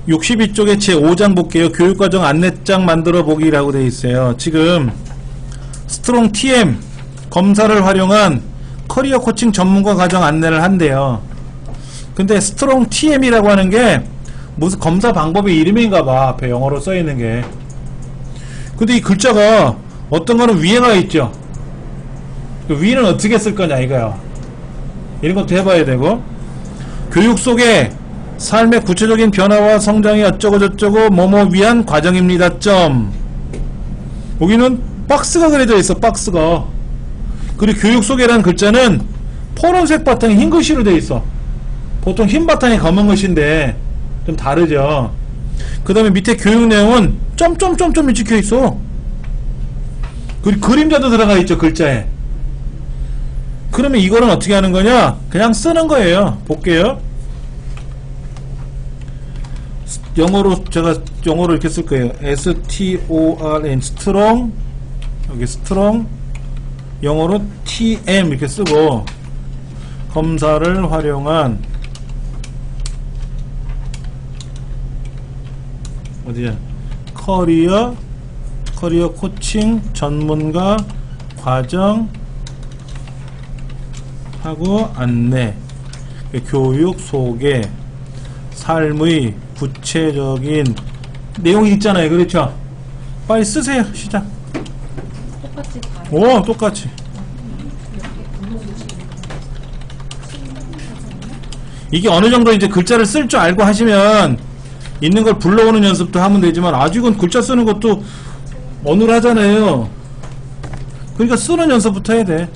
62쪽에 제5장 볼게요. 교육과정 안내장 만들어 보기라고 되어 있어요. 지금 스트롱 TM 검사를 활용한 커리어 코칭 전문가 과정 안내를 한대요. 근데 스트롱 TM이라고 하는 게 무슨 검사 방법의 이름인가 봐. 앞에 영어로 써 있는 게. 근데 이 글자가 어떤 거는 위에가 있죠. 그 위는 어떻게 쓸 거냐 이거요. 이런 것도 해봐야 되고, 교육 속에 삶의 구체적인 변화와 성장이 어쩌고저쩌고 뭐뭐 위한 과정입니다. 점. 여기는 박스가 그려져 있어. 박스가. 그리고 교육 속에라는 글자는 푸른색 바탕에 흰 글씨로 되어 있어. 보통 흰 바탕에 검은 글씨인데 좀 다르죠. 그 다음에 밑에 교육 내용은 점점점점이 찍혀 있어. 그리고 그림자도 들어가 있죠. 글자에. 그러면 이거는 어떻게 하는 거냐? 그냥 쓰는 거예요. 볼게요. 영어로 제가 영어로 이렇게 쓸 거예요. STORN 스트롱, 여기 스트롱, 영어로 TM 이렇게 쓰고, 검사를 활용한 어디야? 커리어 코칭 전문가 과정 하고 안내, 교육 소개, 삶의 구체적인 내용이 있잖아요. 그렇죠? 빨리 쓰세요. 시작. 똑같이 다. 오, 똑같이. 이게 어느 정도 이제 글자를 쓸 줄 알고 하시면 있는 걸 불러오는 연습도 하면 되지만, 아직은 글자 쓰는 것도 어눌하잖아요. 그러니까 쓰는 연습부터 해야 돼.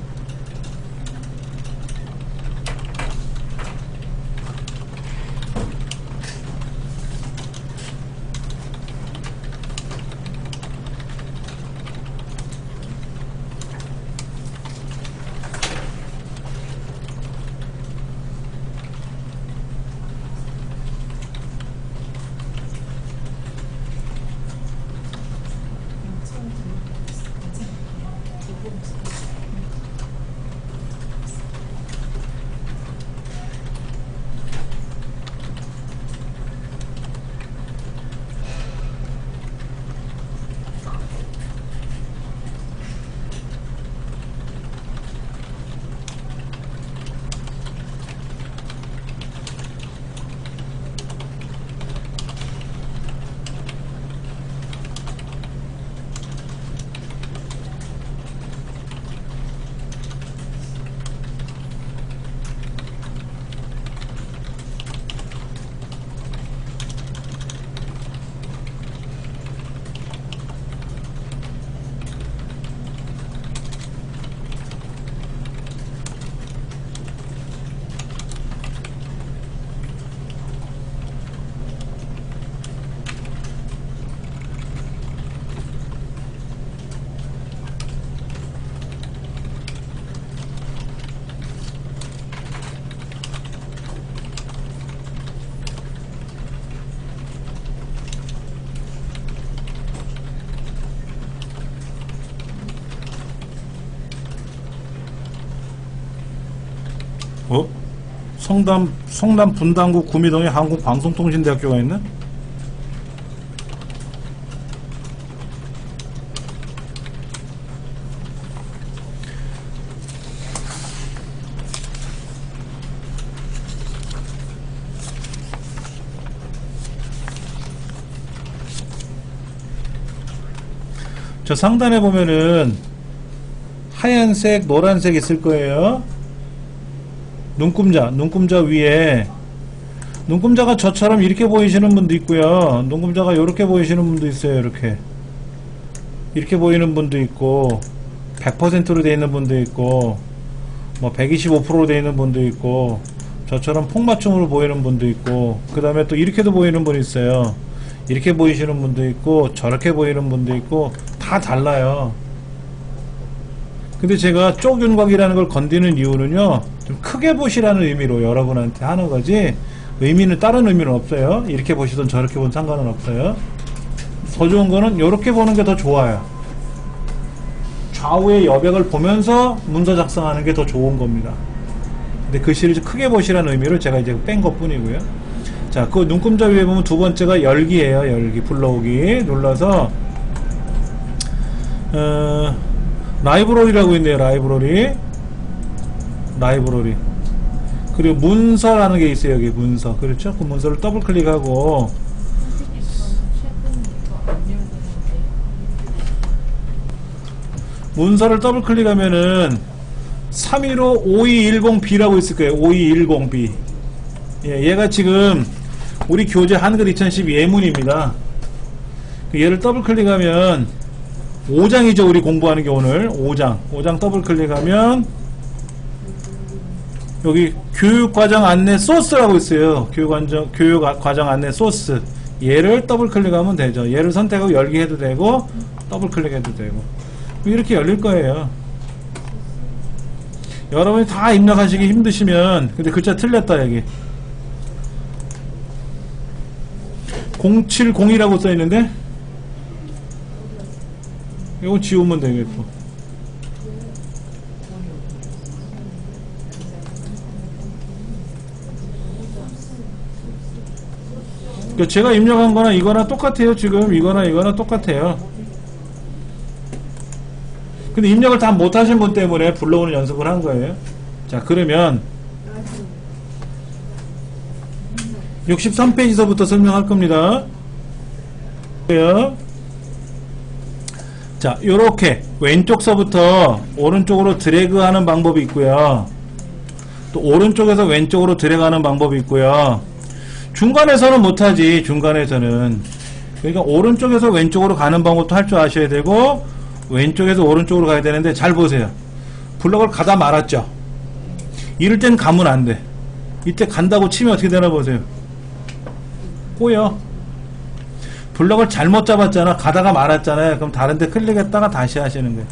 성남 분당구 구미동에 한국방송통신대학교가 있네? 저 상단에 보면은 하얀색, 노란색 있을 거예요. 눈금자 위에, 눈금자가 저처럼 이렇게 보이시는 분도 있고요. 눈금자가 이렇게 보이시는 분도 있어요. 이렇게 보이는 분도 있고, 100%로 되어 있는 분도 있고, 뭐 125%로 되어 있는 분도 있고, 저처럼 폭맞춤으로 보이는 분도 있고, 그 다음에 또 이렇게도 보이는 분이 있어요. 이렇게 보이시는 분도 있고, 저렇게 보이는 분도 있고, 다 달라요. 근데 제가 쪽윤곽이라는 걸 건드는 이유는요, 좀 크게 보시라는 의미로 여러분한테 하는 거지, 의미는, 다른 의미는 없어요. 이렇게 보시든 저렇게 보든 상관은 없어요. 더 좋은 거는 이렇게 보는 게 더 좋아요. 좌우의 여백을 보면서 문서 작성하는 게 더 좋은 겁니다. 근데 글씨를 좀 크게 보시라는 의미로 제가 이제 뺀 것 뿐이고요. 자, 그 눈금자 위에 보면 두 번째가 열기예요. 열기, 불러오기. 눌러서 라이브러리라고 있네요. 라이브러리. 그리고 문서라는 게 있어요. 여기 문서. 그렇죠? 그 문서를 더블 클릭하고 선생님, 저는 최근 이거 안 열리는데. 문서를 더블 클릭하면은 315-5210B라고 있을 거예요. 5210B. 예, 얘가 지금 우리 교재 한글 2010 예문입니다. 얘를 더블 클릭하면 5장이죠. 우리 공부하는 게 오늘 5장 더블 클릭하면 여기 교육과정 안내 소스라고 있어요. 교육과정 안내 소스. 얘를 더블 클릭하면 되죠. 얘를 선택하고 열기 해도 되고 더블 클릭해도 되고 이렇게 열릴 거예요. 여러분이 다 입력하시기 힘드시면, 근데 글자 틀렸다 여기 070이라고 써있는데 이거 지우면 되겠고. 그러니까 제가 입력한 거나 이거나 똑같아요. 지금 이거나 똑같아요. 근데 입력을 다 못하신 분 때문에 불러오는 연습을 한 거예요. 자, 그러면 63페이지서부터 설명할 겁니다. 자, 요렇게 왼쪽서부터 오른쪽으로 드래그하는 방법이 있고요. 또 오른쪽에서 왼쪽으로 드래그하는 방법이 있고요. 중간에서는 못하지. 중간에서는. 그러니까 오른쪽에서 왼쪽으로 가는 방법도 할 줄 아셔야 되고 왼쪽에서 오른쪽으로 가야 되는데, 잘 보세요. 블럭을 가다 말았죠. 이럴 땐 가면 안 돼. 이때 간다고 치면 어떻게 되나 보세요. 꼬여. 블럭을 잘못 잡았잖아. 가다가 말았잖아요. 그럼 다른 데 클릭했다가 다시 하시는 거예요.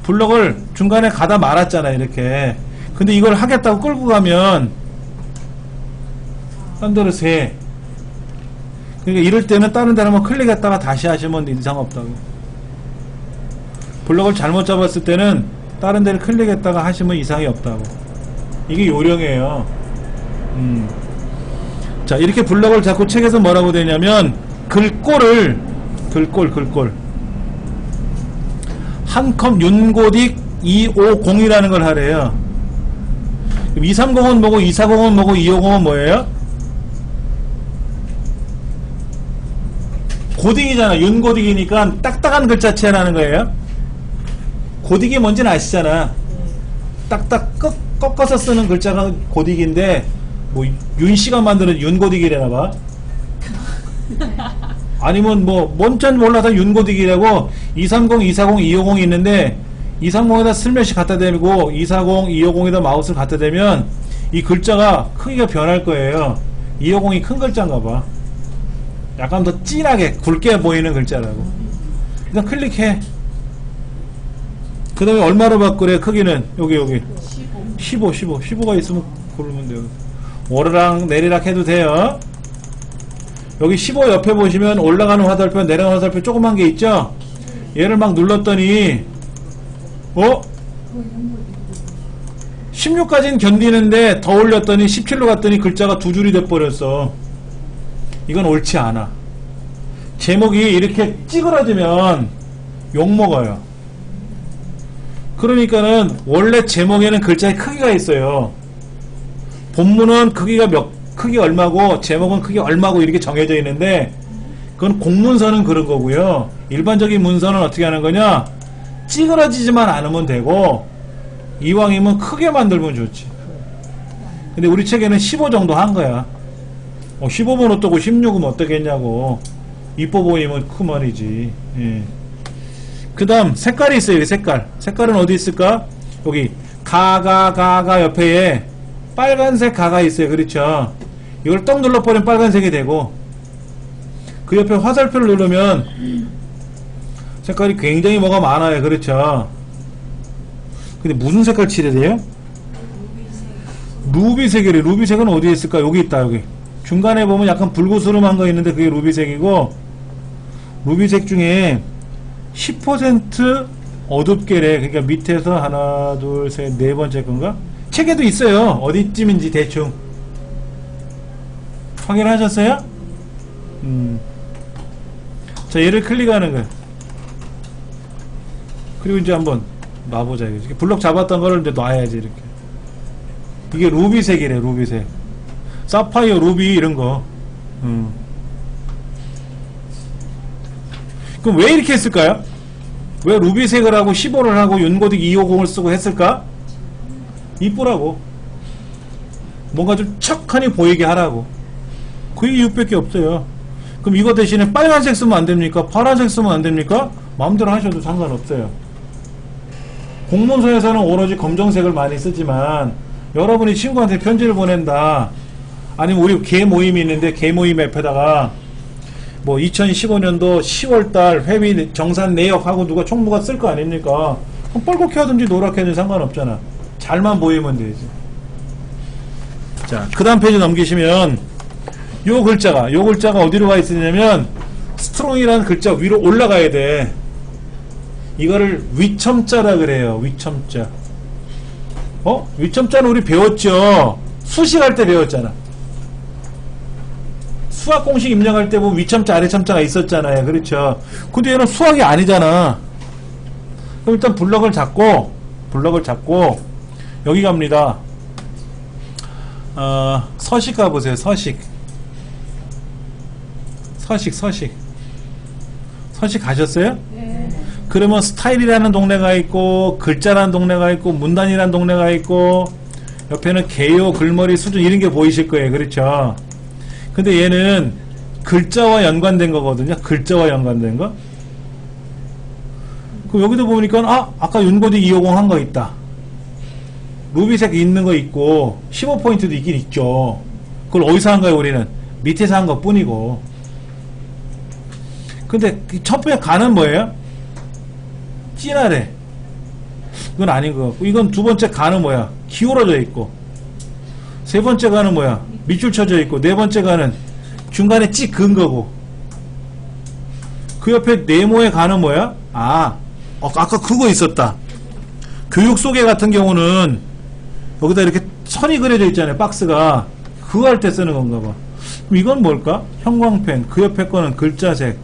블럭을 중간에 가다 말았잖아요. 이렇게. 근데 이걸 하겠다고 끌고 가면 딴 데로 새. 그러니까 이럴 때는 다른 데로 한번 클릭했다가 다시 하시면 이상 없다고. 블럭을 잘못 잡았을 때는 다른 데를 클릭했다가 하시면 이상이 없다고. 이게 요령이에요. 자, 이렇게 블럭을 자꾸 책에서 뭐라고 되냐면 글꼴 한 컵 윤고딕 250이라는 걸 하래요. 230은 뭐고 240은 뭐고 250은 뭐예요? 고딕이잖아. 윤고딕이니까 딱딱한 글자체라는 거예요. 고딕이 뭔지는 아시잖아. 딱딱 꺾어서 쓰는 글자가 고딕인데 뭐 윤씨가 만드는 윤고딕이라나봐. 아니면 뭐 뭔지는 몰라서 윤고딕이라고 230, 240, 250이 있는데 230에다 슬며시 갖다 대고 240, 250에다 마우스를 갖다 대면 이 글자가 크기가 변할 거예요. 250이 큰 글자인가봐. 약간 더 진하게 굵게 보이는 글자라고. 일단 클릭해. 그 다음에 얼마로 바꾸래? 크기는 여기 15가 있으면 고르면 돼요. 오르락 내리락 해도 돼요. 여기 15 옆에 보시면 올라가는 화살표, 내려가는 화살표 조그만 게 있죠? 얘를 막 눌렀더니 16까지는 견디는데 더 올렸더니 17로 갔더니 글자가 두 줄이 돼버렸어. 이건 옳지 않아. 제목이 이렇게 찌그러지면 욕먹어요. 그러니까는 원래 제목에는 글자의 크기가 있어요. 본문은 크기가 얼마고 제목은 크기 얼마고 이렇게 정해져 있는데, 그건 공문서는 그런 거고요. 일반적인 문서는 어떻게 하는 거냐? 찌그러지지만 않으면 되고 이왕이면 크게 만들면 좋지. 근데 우리 책에는 15 정도 한 거야. 15면 어떠고 16은 어떻겠냐고. 이뻐 보이면 그 말이지. 예. 그 다음 색깔이 있어요. 여기 색깔은 어디 있을까? 여기 가가 옆에 빨간색 가가 있어요. 그렇죠? 이걸 떡 눌러버리면 빨간색이 되고, 그 옆에 화살표를 누르면 색깔이 굉장히 뭐가 많아요. 그렇죠? 근데 무슨 색깔 칠해야 돼요? 루비색이래. 루비색은 어디에 있을까? 여기 있다. 여기 중간에 보면 약간 붉으스름한 거 있는데 그게 루비색이고, 루비색 중에 10% 어둡게래. 그러니까 밑에서 하나 둘 셋 네 번째 건가? 책에도 있어요. 어디쯤인지 대충. 확인하셨어요? 자, 얘를 클릭하는 거예요. 그리고 이제 한번 놔보자. 이렇게 블럭 잡았던 거를 이제 놔야지, 이렇게. 이게 루비색이래, 루비색. 사파이어, 루비, 이런 거. 그럼 왜 이렇게 했을까요? 왜 루비색을 하고 15를 하고 윤고딕 250을 쓰고 했을까? 이쁘라고. 뭔가 좀 척하니 보이게 하라고. 그 이유밖에 없어요. 그럼 이거 대신에 빨간색 쓰면 안 됩니까? 파란색 쓰면 안 됩니까? 마음대로 하셔도 상관없어요. 공문서에서는 오로지 검정색을 많이 쓰지만 여러분이 친구한테 편지를 보낸다. 아니면 우리 개 모임이 있는데 개 모임 앱에다가 뭐 2015년도 10월달 회비 정산 내역하고 누가 총무가 쓸 거 아닙니까? 그럼 빨갛게 하든지 노랗게 하든지 상관없잖아. 잘만 보이면 되지. 자, 그 다음 페이지 넘기시면 요 글자가 어디로 가 있으냐면 스트롱이라는 글자 위로 올라가야 돼. 이거를 위첨자라 그래요. 위첨자. 위첨자는 우리 배웠죠. 수식할 때 배웠잖아. 수학 공식 입력할 때 보면 위첨자 아래첨자가 있었잖아요. 그렇죠. 근데 얘는 수학이 아니잖아. 그럼 일단 블럭을 잡고 여기 갑니다. 서식 가보세요. 서식 가셨어요? 네. 그러면 스타일이라는 동네가 있고 글자라는 동네가 있고 문단이라는 동네가 있고 옆에는 개요, 글머리, 수준 이런 게 보이실 거예요. 그렇죠? 근데 얘는 글자와 연관된 거거든요. 글자와 연관된 거. 그럼 여기도 보니까 아까 윤고딕 250 한 거 있다. 루비색 있는 거 있고 15포인트도 있긴 있죠. 그걸 어디서 한 거예요? 우리는 밑에서 한 것 뿐이고. 근데 첫 번째 가는 뭐예요? 진하래. 이건 아닌 것 같고, 이건 두 번째 가는 뭐야? 기울어져 있고, 세 번째 가는 뭐야? 밑줄 쳐져 있고, 네 번째 가는 중간에 찍 그은 거고, 그 옆에 네모에 가는 뭐야? 아까 그거 있었다. 교육 소개 같은 경우는 여기다 이렇게 선이 그려져 있잖아요. 박스가. 그거 할 때 쓰는 건가 봐. 그럼 이건 뭘까? 형광펜. 그 옆에 거는 글자색.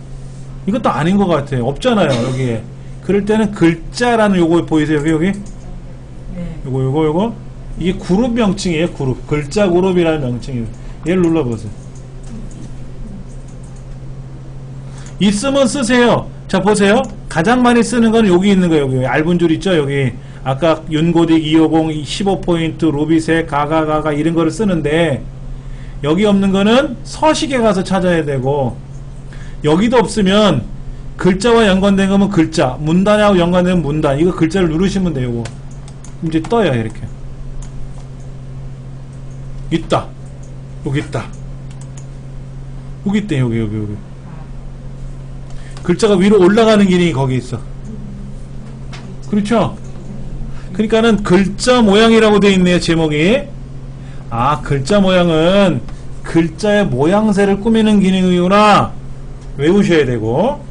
이것도 아닌 것 같아요. 없잖아요, 여기에. 그럴 때는 글자라는 요거 보이세요? 여기? 네. 요거. 이게 그룹 명칭이에요, 그룹. 글자 그룹이라는 명칭이에요. 얘를 눌러보세요. 있으면 쓰세요. 자, 보세요. 가장 많이 쓰는 건 여기 있는 거예요, 여기. 얇은 줄 있죠, 여기. 아까 윤고딕 250, 15포인트, 루비색, 가가 이런 거를 쓰는데, 여기 없는 거는 서식에 가서 찾아야 되고, 여기도 없으면 글자와 연관된 거면 글자, 문단하고 연관된 문단. 이거 글자를 누르시면 돼요. 이거. 이제 떠요, 이렇게. 있다. 여기 있다. 여기 있대, 여기. 글자가 위로 올라가는 기능이 거기 있어. 그렇죠? 그러니까는 글자 모양이라고 되어 있네요, 제목이. 글자 모양은 글자의 모양새를 꾸미는 기능이구나. 외우셔야 되고,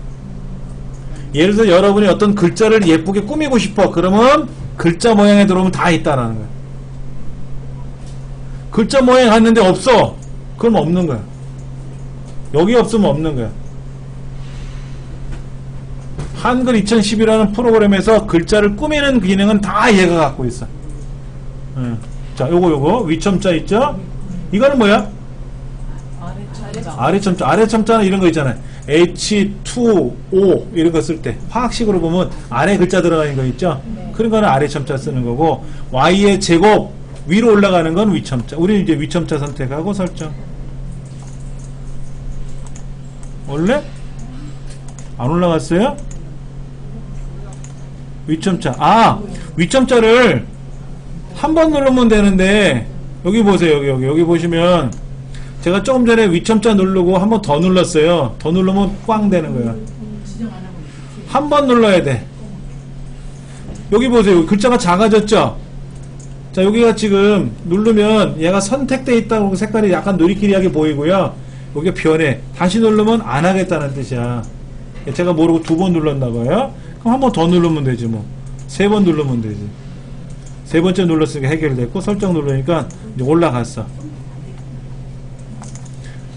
예를 들어 여러분이 어떤 글자를 예쁘게 꾸미고 싶어. 그러면 글자 모양에 들어오면 다 있다라는 거야. 글자 모양에 갔는데 없어. 그럼 없는 거야. 여기 없으면 없는 거야. 한글 2010이라는 프로그램에서 글자를 꾸미는 기능은 다 얘가 갖고 있어. 자, 요거 위첨자 있죠? 이거는 뭐야? 아래첨자는 이런 거 있잖아요. H2O 이런 거 쓸 때 화학식으로 보면 아래 글자 들어가는 거 있죠? 네. 그런 거는 아래첨자 쓰는 거고, Y의 제곱 위로 올라가는 건 위첨자. 우리는 이제 위첨자 선택하고 설정. 원래? 안 올라갔어요? 위첨자. 위첨자를 한 번 누르면 되는데, 여기 보세요. 여기 보시면 제가 조금 전에 위첨자 누르고 한 번 더 눌렀어요. 더 누르면 꽝 되는 거예요. 한 번 눌러야 돼. 여기 보세요. 글자가 작아졌죠? 자, 여기가 지금 누르면 얘가 선택되어 있다고 색깔이 약간 누리끼리하게 보이고요. 여기가 변해. 다시 누르면 안 하겠다는 뜻이야. 제가 모르고 두 번 눌렀나봐요. 그럼 한 번 더 누르면 되지 뭐. 세 번 누르면 되지. 세 번째 눌렀으니까 해결됐고, 설정 누르니까 이제 올라갔어.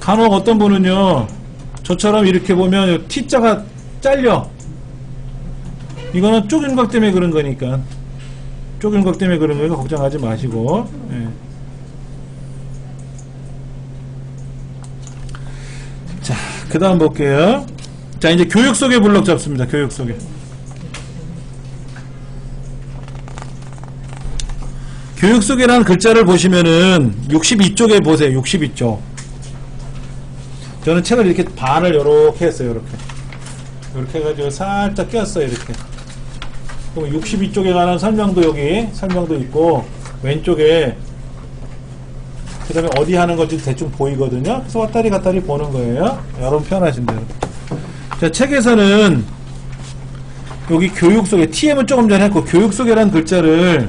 간혹 어떤 분은요, 저처럼 이렇게 보면 T자가 잘려. 이거는 쪼금각 때문에 그런 거니까. 쪼금각 때문에 그런 거니까 걱정하지 마시고. 예. 자, 그 다음 볼게요. 자, 이제 교육 소개 블록 잡습니다. 교육 소개. 교육 소개라는 글자를 보시면은 62쪽에 보세요. 62쪽. 저는 책을 이렇게 반을 요렇게 했어요. 이렇게 해가지고 살짝 꼈어요. 이렇게. 그럼 62쪽에 관한 설명도 여기 설명도 있고, 왼쪽에 그 다음에 어디 하는 건지 대충 보이거든요. 그래서 왔다리 갔다리 보는 거예요. 여러분 편하신 대로. 자, 책에서는 여기 교육 소개, TM은 조금 전에 했고, 교육 소개라는 글자를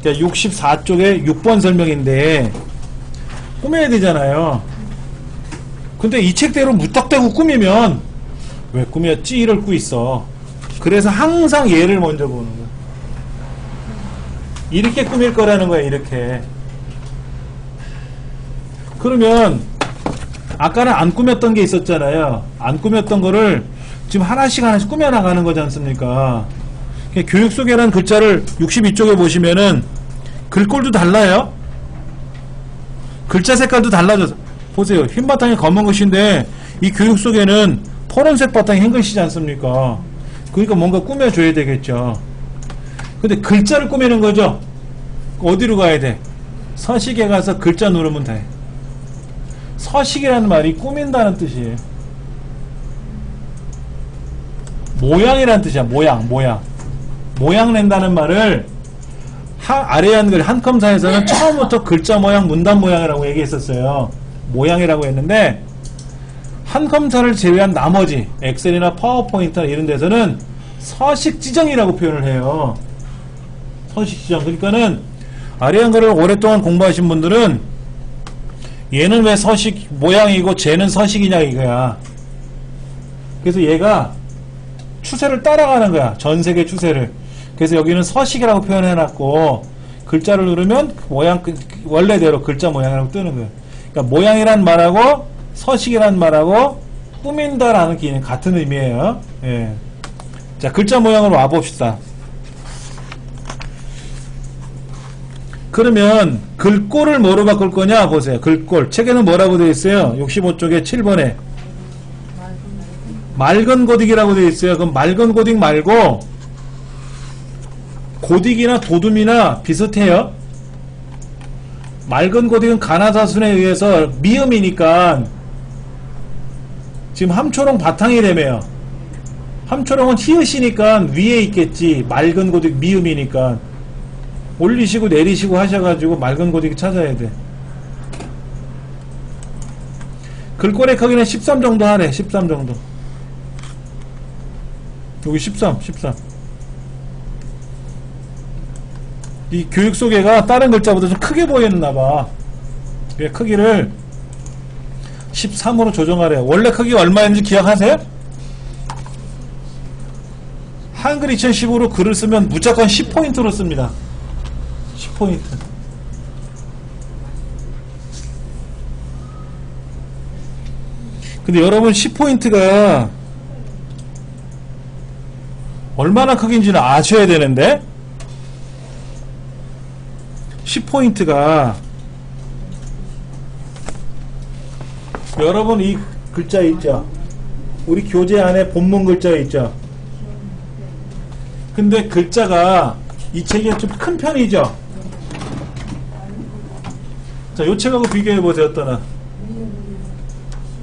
64쪽에 6번 설명인데 꾸며야 되잖아요. 근데 이 책대로 무턱대고 꾸미면 왜 꾸몄지? 이럴 있어. 그래서 항상 얘를 먼저 보는 거야. 이렇게 꾸밀 거라는 거야. 이렇게. 그러면 아까는 안 꾸몄던 게 있었잖아요. 안 꾸몄던 거를 지금 하나씩 꾸며나가는 거지 않습니까? 교육 소개라는 글자를 62쪽에 보시면은 글꼴도 달라요. 글자 색깔도 달라져서 보세요. 흰 바탕에 검은 글씨인데 이 교육 소개는 파란색 바탕에 흰 글씨지 않습니까? 그러니까 뭔가 꾸며줘야 되겠죠. 근데 글자를 꾸미는 거죠. 어디로 가야 돼? 서식에 가서 글자 누르면 돼. 서식이라는 말이 꾸민다는 뜻이에요. 모양이라는 뜻이야. 모양 낸다는 말을 아래에 한글 한컴사에서는 처음부터 글자 모양, 문단 모양이라고 얘기했었어요. 모양이라고 했는데 한컴사를 제외한 나머지 엑셀이나 파워포인트나 이런 데서는 서식 지정이라고 표현을 해요. 서식 지정. 그러니까는 아래 한글을 오랫동안 공부하신 분들은 얘는 왜 서식 모양이고 쟤는 서식이냐 이거야. 그래서 얘가 추세를 따라가는 거야. 전 세계 추세를. 그래서 여기는 서식이라고 표현해놨고 글자를 누르면 모양 원래대로 글자 모양이라고 뜨는 거야. 그러니까 모양이란 말하고 서식이란 말하고 꾸민다라는 기능 같은 의미예요. 예. 자, 글자 모양으로 와봅시다. 그러면 글꼴을 뭐로 바꿀 거냐 보세요. 글꼴. 책에는 뭐라고 되어 있어요? 65쪽에 7번에 맑은 고딕이라고 되어 있어요. 그럼 맑은 고딕 말고 고딕이나 도둠이나 비슷해요. 맑은 고딕은 가나다순에 의해서 미음이니까 지금 함초롱 바탕이라며요. 함초롱은 히읗이니까 위에 있겠지. 맑은 고딕 미음이니까 올리시고 내리시고 하셔가지고 맑은 고딕 찾아야 돼. 글꼴의 크기는 13 정도 하래. 13 정도. 여기 13. 이 교육 소개가 다른 글자보다 좀 크게 보였나봐. 크기를 13으로 조정하래요. 원래 크기가 얼마였는지 기억하세요? 한글 2015로 글을 쓰면 무조건 10포인트로 씁니다. 10포인트. 근데 여러분 10포인트가 얼마나 크긴지는 아셔야 되는데 10포인트가 여러분 이 글자 있죠? 우리 교재 안에 본문 글자 있죠? 근데 글자가 이 책이 좀 큰 편이죠? 자, 요 책하고 비교해보세요. 어떠나?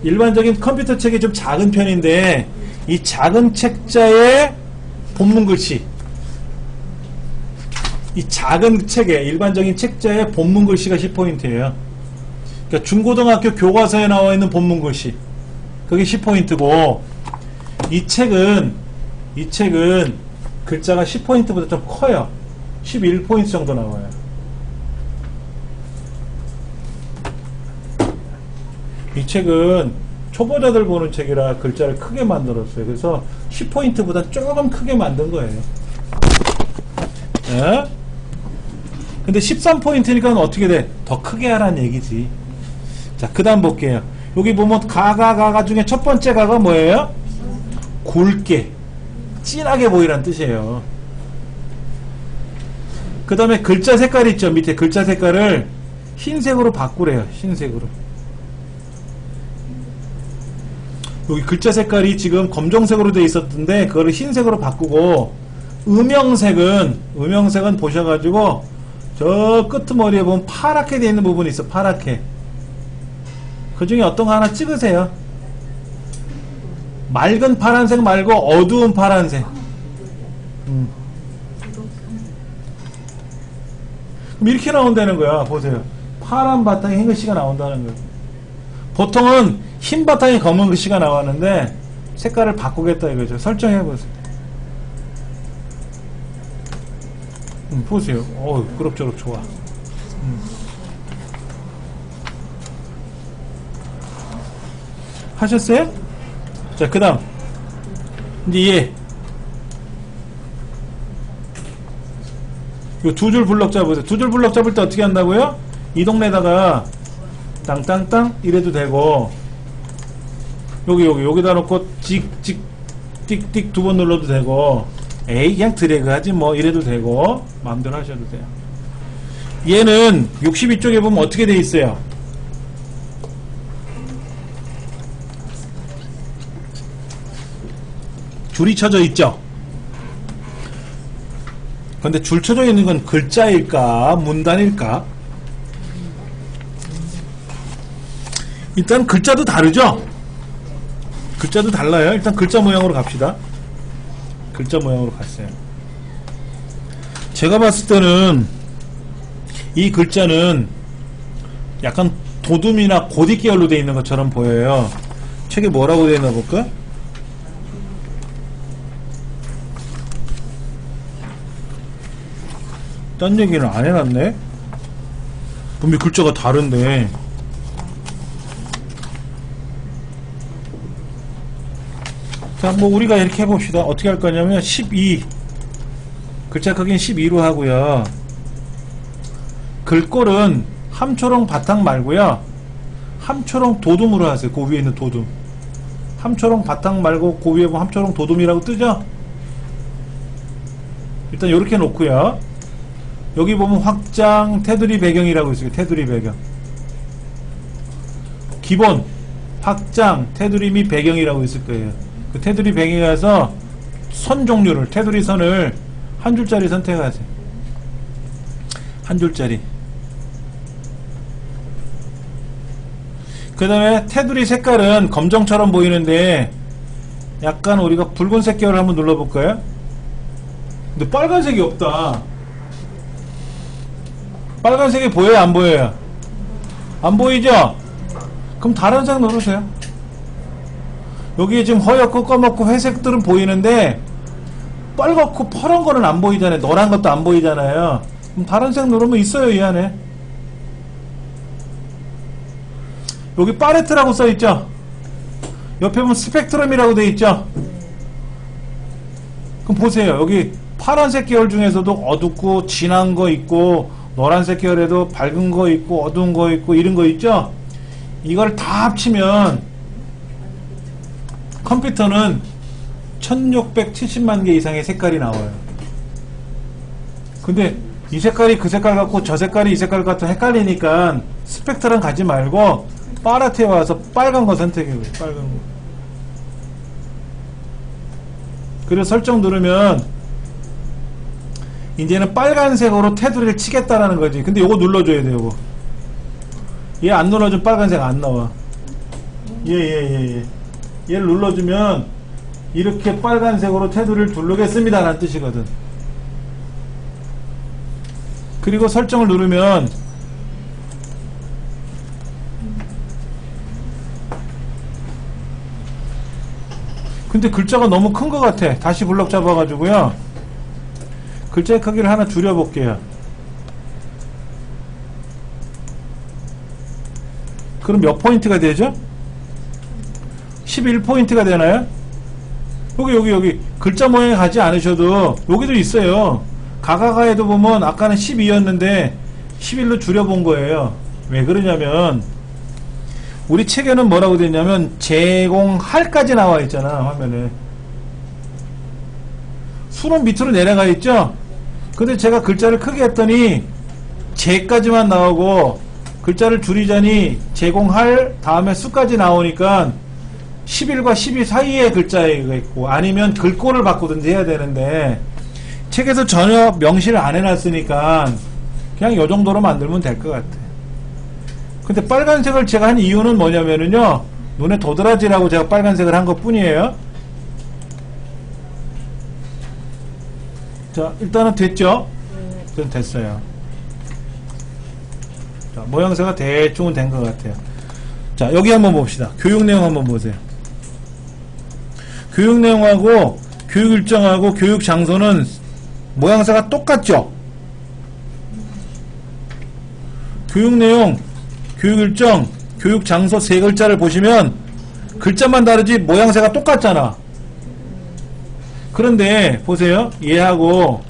일반적인 컴퓨터 책이 좀 작은 편인데 이 작은 책자의 본문 글씨, 이 작은 책에 일반적인 책자의 본문 글씨가 10포인트예요. 그러니까 중고등학교 교과서에 나와 있는 본문 글씨, 그게 10포인트고 이 책은 글자가 10포인트보다 좀 커요. 11포인트 정도 나와요. 이 책은 초보자들 보는 책이라 글자를 크게 만들었어요. 그래서 10포인트보다 조금 크게 만든 거예요. 예? 근데 13포인트니까 어떻게 돼? 더 크게 하라는 얘기지. 자, 그 다음 볼게요. 여기 보면 가가 중에 첫 번째 가가 뭐예요? 굵게 진하게 보이란 뜻이에요. 그 다음에 글자 색깔 있죠. 밑에 글자 색깔을 흰색으로 바꾸래요. 흰색으로. 여기 글자 색깔이 지금 검정색으로 되어 있었던데 그거를 흰색으로 바꾸고, 음영색은 보셔가지고 저 끄트머리에 보면 파랗게 되어 있는 부분이 있어. 파랗게. 그 중에 어떤 거 하나 찍으세요. 맑은 파란색 말고 어두운 파란색. 그럼 이렇게 나온다는 거야. 보세요. 파란 바탕에 흰 글씨가 나온다는 거예요. 보통은 흰 바탕에 검은 글씨가 나왔는데 색깔을 바꾸겠다 이거죠. 설정해보세요. 보세요. 그럭저럭 좋아. 하셨어요? 자, 그 다음 이제 얘 요 두 줄 블럭 잡으세요. 두 줄 블럭 잡을 때 어떻게 한다고요? 이 동네에다가 땅땅땅 이래도 되고, 여기다 놓고 찍찍 띡띡 두 번 눌러도 되고, 에이 그냥 드래그 하지 뭐 이래도 되고, 마음대로 하셔도 돼요. 얘는 62쪽에 보면 어떻게 돼 있어요? 줄이 쳐져 있죠? 근데 줄 쳐져 있는 건 글자일까 문단일까? 일단 글자도 다르죠? 글자도 달라요. 일단 글자 모양으로 갑시다. 글자 모양으로 갔어요. 제가 봤을 때는 이 글자는 약간 도둠이나 고딕 계열로 되어 있는 것처럼 보여요. 책에 뭐라고 되어 있나 볼까? 딴 얘기는 안 해놨네. 분명히 글자가 다른데. 자, 뭐 우리가 이렇게 해봅시다. 어떻게 할 거냐면 12 글자 크기는 12로 하고요. 글꼴은 함초롱 바탕 말고요, 함초롱 도둠으로 하세요. 그 위에 있는 도둠. 함초롱 바탕 말고 그 위에 보면 함초롱 도둠이라고 뜨죠? 일단 이렇게 놓고요. 여기 보면 확장 테두리 배경이라고 있어요. 테두리 배경. 기본 확장 테두리 및 배경이라고 있을 거예요. 그 테두리 배경에 가서 선 종류를, 테두리 선을 한 줄짜리 선택하세요. 한 줄짜리. 그 다음에 테두리 색깔은 검정처럼 보이는데 약간 우리가 붉은색 계열을 한번 눌러볼까요? 근데 빨간색이 없다. 빨간색이 보여요? 안 보여요? 안 보이죠? 그럼 다른 색 누르세요. 여기에 지금 허옇고 검었고 회색들은 보이는데 빨갛고 파란 거는 안 보이잖아요. 노란 것도 안 보이잖아요. 그럼 다른 색 누르면 있어요, 이 안에. 여기 팔레트라고 써있죠? 옆에 보면 스펙트럼이라고 되어있죠? 그럼 보세요. 여기 파란색 계열 중에서도 어둡고 진한 거 있고, 노란색 계열에도 밝은 거 있고 어두운 거 있고 이런 거 있죠? 이걸 다 합치면 컴퓨터는 1670만 개 이상의 색깔이 나와요. 근데 이 색깔이 그 색깔 같고 저 색깔이 이 색깔 같고 헷갈리니까 스펙트럼 가지 말고 팔레트에 와서 빨간 거 선택해요. 빨간 거. 그리고 설정 누르면 이제는 빨간색으로 테두리를 치겠다라는 거지. 근데 요거 눌러줘야 돼. 요거 얘 안 눌러주면 빨간색 안 나와. 얘를 눌러주면 이렇게 빨간색으로 테두리를 두르겠습니다 라는 뜻이거든. 그리고 설정을 누르면 근데 글자가 너무 큰 것 같아. 다시 블럭 잡아가지고요, 글자의 크기를 하나 줄여볼게요. 그럼 몇 포인트가 되죠? 11포인트가 되나요? 여기 글자 모양에 가지 않으셔도 여기도 있어요. 가가가에도 보면 아까는 12였는데 11로 줄여본 거예요. 왜 그러냐면 우리 책에는 뭐라고 되어 있냐면 제공할까지 나와 있잖아. 화면에 수는 밑으로 내려가 있죠. 근데 제가 글자를 크게 했더니 제까지만 나오고 글자를 줄이자니 제공할 다음에 수까지 나오니까 11과 12 사이에 글자가 있고 아니면 글꼴을 바꾸든지 해야 되는데 책에서 전혀 명시를 안 해놨으니까 그냥 요 정도로 만들면 될 것 같아. 근데 빨간색을 제가 한 이유는 뭐냐면은요, 눈에 도드라지라고 제가 빨간색을 한 것 뿐이에요. 자, 일단은 됐죠? 그럼 됐어요. 자, 모양새가 대충은 된 것 같아요. 자, 여기 한번 봅시다. 교육 내용 한번 보세요. 교육 내용하고 교육 일정하고 교육 장소는 모양새가 똑같죠? 교육 내용, 교육 일정, 교육 장소 세 글자를 보시면 글자만 다르지 모양새가 똑같잖아. 그런데 보세요. 얘하고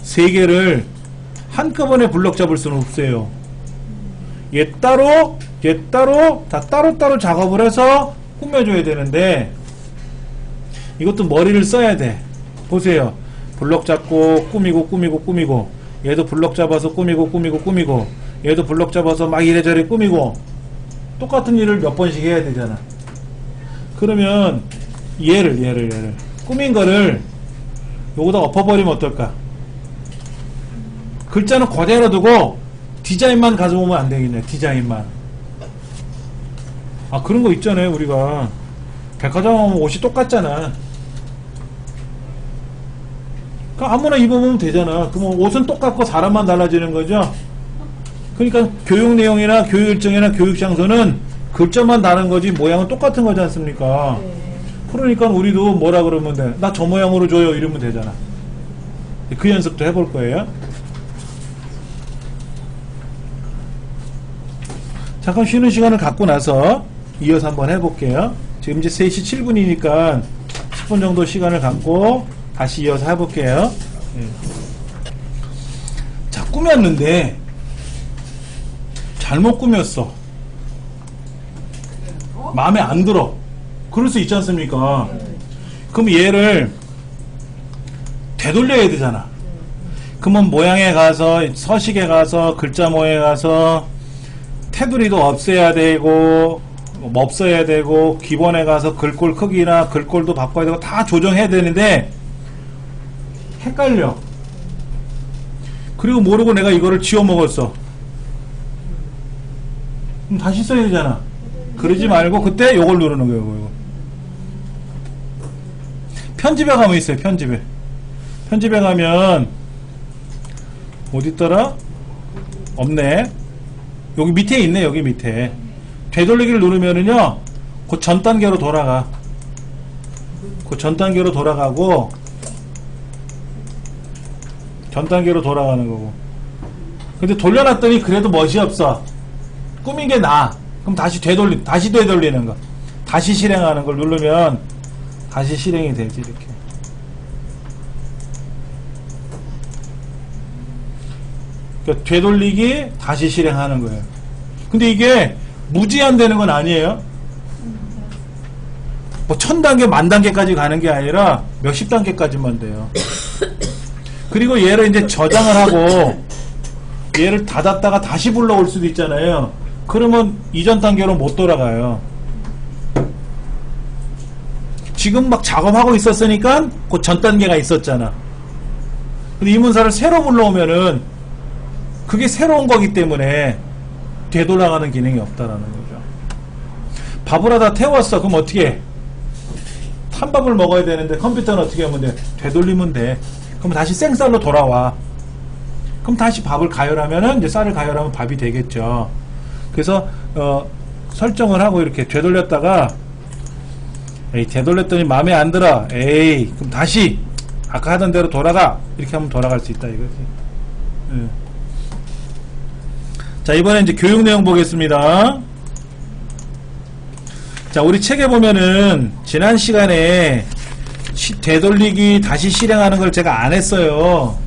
세 개를 한꺼번에 블럭 잡을 수는 없어요. 얘 따로 다 따로따로 작업을 해서 꾸며줘야 되는데 이것도 머리를 써야 돼. 보세요. 블럭 잡고 꾸미고 얘도 블럭 잡아서 꾸미고 얘도 블럭 잡아서 막 이래저래 꾸미고 똑같은 일을 몇 번씩 해야 되잖아. 그러면 얘를 꾸민 거를 요거다 엎어버리면 어떨까? 글자는 그대로 두고 디자인만 가져오면 안 되겠네. 디자인만. 아, 그런 거 있잖아요. 우리가 백화점 가면 옷이 똑같잖아. 그럼 아무나 입어보면 되잖아. 그럼 옷은 똑같고 사람만 달라지는 거죠. 그러니까 교육 내용이나 교육 일정이나 교육 장소는 글자만 다른 거지 모양은 똑같은 거지 않습니까? 그러니까 우리도 뭐라 그러면 돼? 나 저 모양으로 줘요. 이러면 되잖아. 그 연습도 해볼 거예요. 잠깐 쉬는 시간을 갖고 나서 이어서 한번 해볼게요. 지금 이제 3시 7분이니까 10분 정도 시간을 갖고 다시 이어서 해볼게요. 자, 꾸몄는데 잘못 꾸몄어. 마음에 안 들어. 그럴 수 있지 않습니까? 그럼 얘를 되돌려야 되잖아. 그러면 모양에 가서 서식에 가서 글자 모양에 가서 테두리도 없애야 되고 없어야 되고 기본에 가서 글꼴 크기나 글꼴도 바꿔야 되고 다 조정해야 되는데 헷갈려. 그리고 모르고 내가 이거를 지워 먹었어. 그럼 다시 써야 되잖아. 그러지 말고 그때 요걸 누르는 거예요. 이거. 편집에 가면 있어요. 편집에 가면 어디 있더라? 없네. 여기 밑에 있네. 여기 밑에 되돌리기를 누르면은요 그 전 단계로 돌아가. 그 전 단계로 돌아가고 전 단계로 돌아가는 거고. 근데 돌려놨더니 그래도 멋이 없어. 꾸민 게 나아. 그럼 다시 되돌리는 거. 다시 실행하는 걸 누르면 다시 실행이 되지. 이렇게. 그러니까 되돌리기 다시 실행하는 거예요. 근데 이게 무제한 되는 건 아니에요. 뭐 1000단계, 10,000단계까지 가는 게 아니라 몇십 단계까지만 돼요. 그리고 얘를 이제 저장을 하고 얘를 닫았다가 다시 불러올 수도 있잖아요. 그러면 이전 단계로 못 돌아가요. 지금 막 작업하고 있었으니까 그 전 단계가 있었잖아. 근데 이 문서를 새로 불러오면은 그게 새로운 거기 때문에 되돌아가는 기능이 없다라는 거죠. 밥을 하다 태웠어. 그럼 어떻게 해? 탄밥을 먹어야 되는데 컴퓨터는 어떻게 하면 돼? 되돌리면 돼. 그럼 다시 생쌀로 돌아와. 그럼 다시 밥을 가열하면은 이제 쌀을 가열하면 밥이 되겠죠. 그래서 설정을 하고 이렇게 되돌렸다가 에이 되돌렸더니 마음에 안 들어. 에이 그럼 다시 아까 하던 대로 돌아가. 이렇게 하면 돌아갈 수 있다 이거지. 자, 이번엔 이제 교육 내용 보겠습니다. 자, 우리 책에 보면은 지난 시간에 되돌리기 다시 실행하는 걸 제가 안 했어요.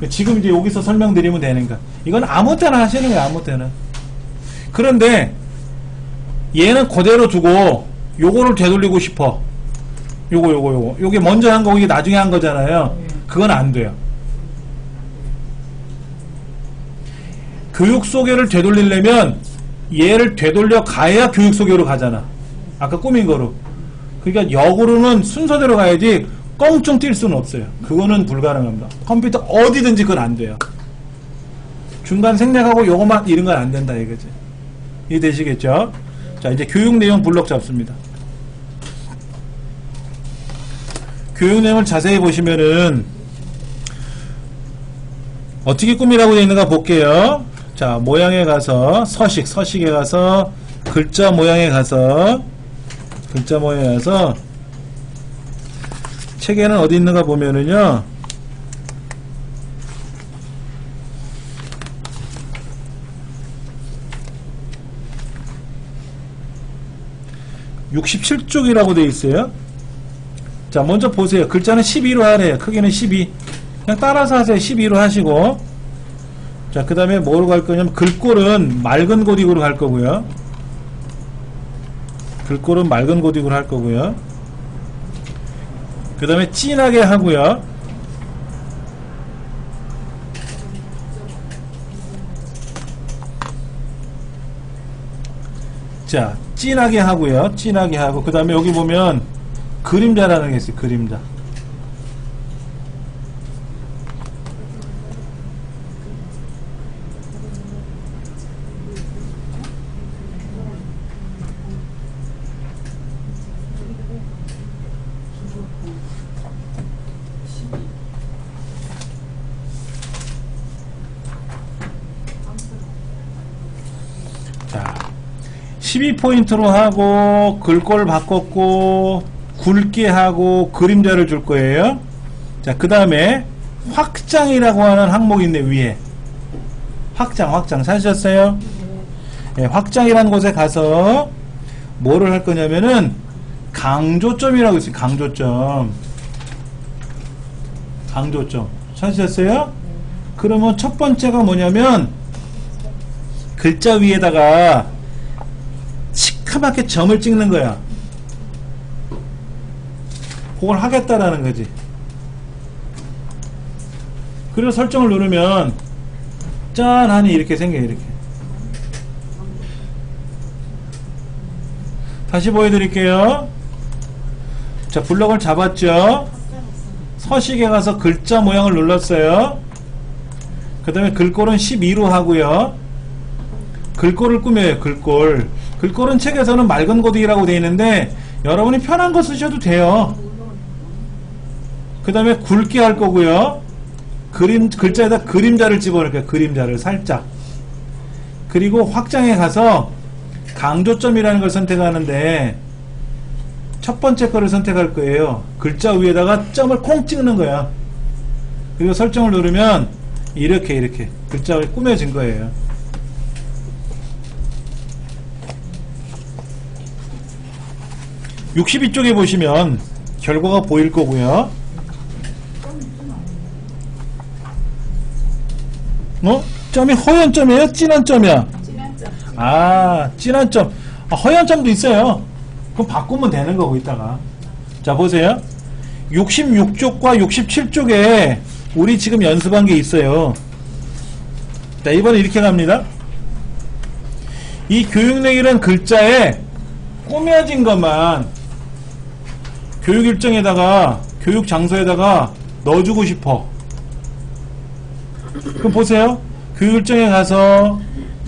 지금 이제 여기서 설명드리면 되는 거. 이건 아무 때나 하시는 거예요. 아무 때나. 그런데 얘는 그대로 두고 요거를 되돌리고 싶어. 요게 먼저 한 거고 이게 나중에 한 거잖아요. 그건 안 돼요. 교육 소개를 되돌리려면 얘를 되돌려 가야 교육 소개로 가잖아. 아까 꾸민 거로. 그러니까 역으로는 순서대로 가야지 껑충 뛸 수는 없어요. 그거는 불가능합니다. 컴퓨터 어디든지 그건 안 돼요. 중간 생략하고 요거만 이런 건 안 된다 이거지. 이해되시겠죠? 자, 이제 교육 내용 블록 잡습니다. 교육 내용을 자세히 보시면은 어떻게 꾸미라고 되어 있는가 볼게요. 자, 모양에 가서 서식에 가서 글자 모양에 가서 책에는 어디 있는가 보면은요. (67쪽이라고 되어 있어요). 자, 먼저 보세요. 글자는 12로 하래요. 크기는 12. 그냥 따라서 하세요. 12로 하시고. 자, 그 다음에 뭐로 갈 거냐면, 글꼴은 맑은 고딕으로 갈 거고요. 글꼴은 맑은 고딕으로 할 거고요. 그 다음에 진하게 하고요. 자, 진하게 하고요. 진하게 하고. 그 다음에 여기 보면, 그림자라는 게 있어요. 그림자. 자, 12포인트로 하고 글꼴 바꿨고 굵게 하고 그림자를 줄 거예요. 자, 그 다음에 확장이라고 하는 항목이 있네. 위에 확장 찾으셨어요? 네, 확장이라는 곳에 가서 뭐를 할 거냐면은 강조점이라고 있어요. 강조점 찾으셨어요? 그러면 첫 번째가 뭐냐면 글자 위에다가 시커멓게 점을 찍는 거야. 그걸 하겠다라는 거지. 그리고 설정을 누르면 짠 하니 이렇게 생겨요. 이렇게. 다시 보여드릴게요. 자, 블럭을 잡았죠. 서식에 가서 글자 모양을 눌렀어요. 그 다음에 글꼴은 12로 하고요. 글꼴을 꾸며요. 글꼴은 책에서는 맑은 고딕이라고 되어 있는데 여러분이 편한 거 쓰셔도 돼요. 그 다음에 굵게 할 거고요. 글자에다 그림자를 집어넣을게요. 그림자를 살짝. 그리고 확장에 가서 강조점이라는 걸 선택하는데 첫 번째 거를 선택할 거예요. 글자 위에다가 점을 콩 찍는 거야. 그리고 설정을 누르면 이렇게 글자가 꾸며진 거예요. (62쪽에) 보시면 결과가 보일 거고요. 점이 허연 점이에요? 진한 점이야? 진한 점. 아, 진한 점. 허연 점도 있어요. 그럼 바꾸면 되는 거고, 이따가. 자, 보세요. 66쪽과 67쪽에 우리 지금 연습한 게 있어요. 자, 이번에 이렇게 갑니다. 이 교육내일은 글자에 꾸며진 것만 교육 일정에다가, 교육 장소에다가 넣어주고 싶어. 그럼 보세요. 교육 일정에 가서,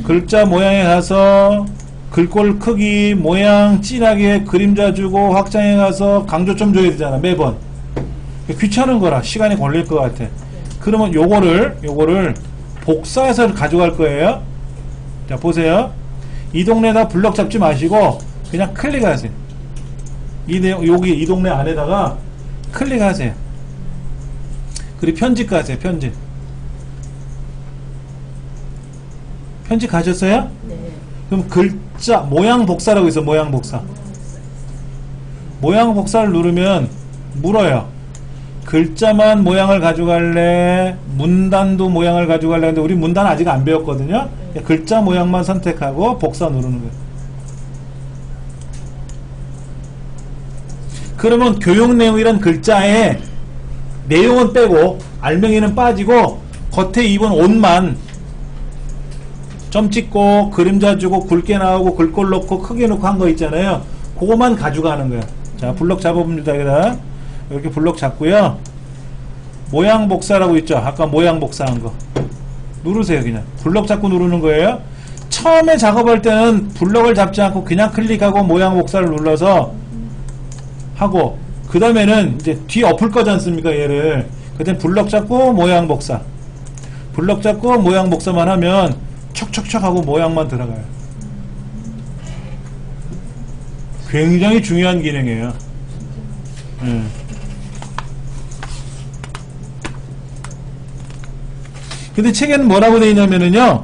글자 모양에 가서, 글꼴 크기, 모양, 진하게 그림자 주고, 확장에 가서 강조점 줘야 되잖아, 매번. 귀찮은 거라, 시간이 걸릴 것 같아. 그러면 요거를 복사해서 가져갈 거예요. 자, 보세요. 이 동네에다 블럭 잡지 마시고, 그냥 클릭하세요. 이 동네 안에다가 클릭하세요. 그리고 편집 가세요. 편집 가셨어요? 네. 그럼 글자 모양 복사라고 있어. 모양 복사를 누르면 물어요. 글자만 모양을 가져갈래? 문단도 모양을 가져갈래? 근데 우리 문단 아직 안 배웠거든요. 글자 모양만 선택하고 복사 누르는 거예요. 그러면 교육 내용이란 글자에 내용은 빼고 알맹이는 빠지고 겉에 입은 옷만 점 찍고 그림자 주고 굵게 나오고 글꼴 넣고 크게 넣고 한 거 있잖아요. 그거만 가져가는 거야. 자, 블럭 잡아봅니다. 여기다 이렇게 블럭 잡고요. 모양 복사라고 있죠. 아까 모양 복사한 거 누르세요. 그냥 블럭 잡고 누르는 거예요. 처음에 작업할 때는 블럭을 잡지 않고 그냥 클릭하고 모양 복사를 눌러서 하고, 그 다음에는 이제 뒤 엎을 거지 않습니까? 얘를 그때 블럭 잡고 모양 복사, 블럭 잡고 모양 복사만 하면 척척척 하고 모양만 들어가요. 굉장히 중요한 기능이에요. 근데 책에는 뭐라고 되어 있냐면은요,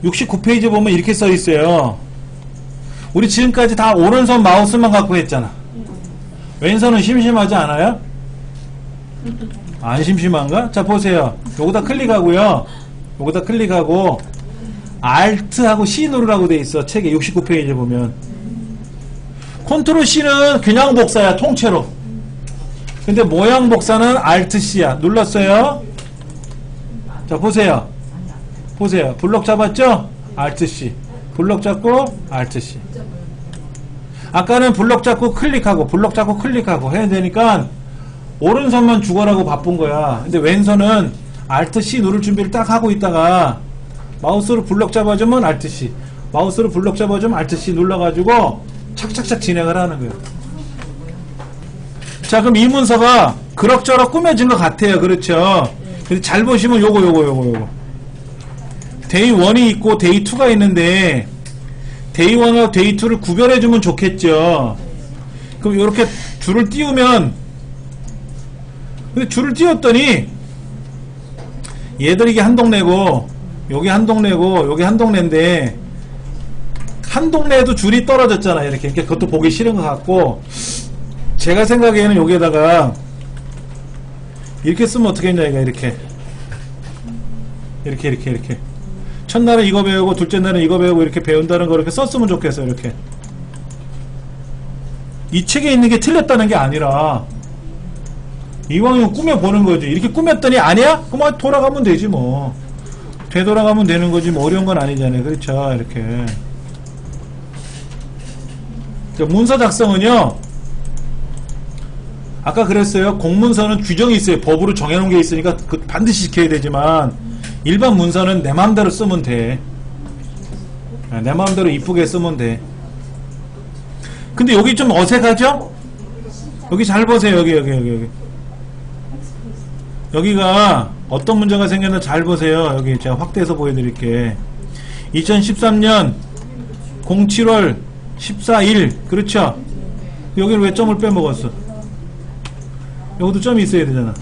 69페이지 보면 이렇게 써 있어요. 우리 지금까지 다 오른손 마우스만 갖고 했잖아. 왼손은 심심하지 않아요? 안 심심한가? 자, 보세요. 요거다 클릭하고요. 요거다 클릭하고 Alt하고 C 누르라고 돼 있어. 책에 69페이지 보면. 컨트롤 C는 그냥 복사야, 통째로. 근데 모양 복사는 Alt C야. 눌렀어요. 자, 보세요. 보세요. 블럭 잡았죠? Alt C. 블럭 잡고 Alt C. 아까는 블럭 잡고 클릭하고 블럭 잡고 클릭하고 해야 되니까 오른손만 죽어라고 바쁜 거야. 근데 왼손은 Alt C 누를 준비를 딱 하고 있다가 마우스로 블럭 잡아주면 Alt C, 마우스로 블럭 잡아주면 Alt C 눌러가지고 착착착 진행을 하는 거예요. 자, 그럼 이 문서가 그럭저럭 꾸며진 것 같아요. 그렇죠? 근데 잘 보시면 요거 데이 1이 있고 데이 2가 있는데 데이 1하고 데이 2를 구별해주면 좋겠죠. 그럼 이렇게 줄을 띄우면, 근데 줄을 띄웠더니 얘들 이게 한 동네고 여기 한 동네고 여기 한 동네인데 한 동네에도 줄이 떨어졌잖아. 이렇게. 그러니까 그것도 보기 싫은 것 같고, 제가 생각에는 여기에다가 이렇게 쓰면 어떻게 했냐, 이거 이렇게 첫날은 이거 배우고 둘째 날은 이거 배우고 이렇게 배운다는 거 이렇게 썼으면 좋겠어요. 이렇게. 이 책에 있는 게 틀렸다는 게 아니라 이왕이면 꾸며보는 거지. 이렇게 꾸몄더니 아니야? 그럼 돌아가면 되지 뭐. 되돌아가면 되는 거지 뭐. 어려운 건 아니잖아요. 그렇죠? 이렇게. 문서 작성은요, 아까 그랬어요. 공문서는 규정이 있어요. 법으로 정해놓은 게 있으니까 그 반드시 지켜야 되지만 일반 문서는 내 마음대로 쓰면 돼. 내 마음대로 이쁘게 쓰면 돼. 근데 여기 좀 어색하죠? 여기 잘 보세요. 여기. 여기가 어떤 문제가 생겼나 잘 보세요. 여기 제가 확대해서 보여드릴게. 2013년 07월 14일. 그렇죠? 여기를 왜 점을 빼먹었어? 여기도 점이 있어야 되잖아.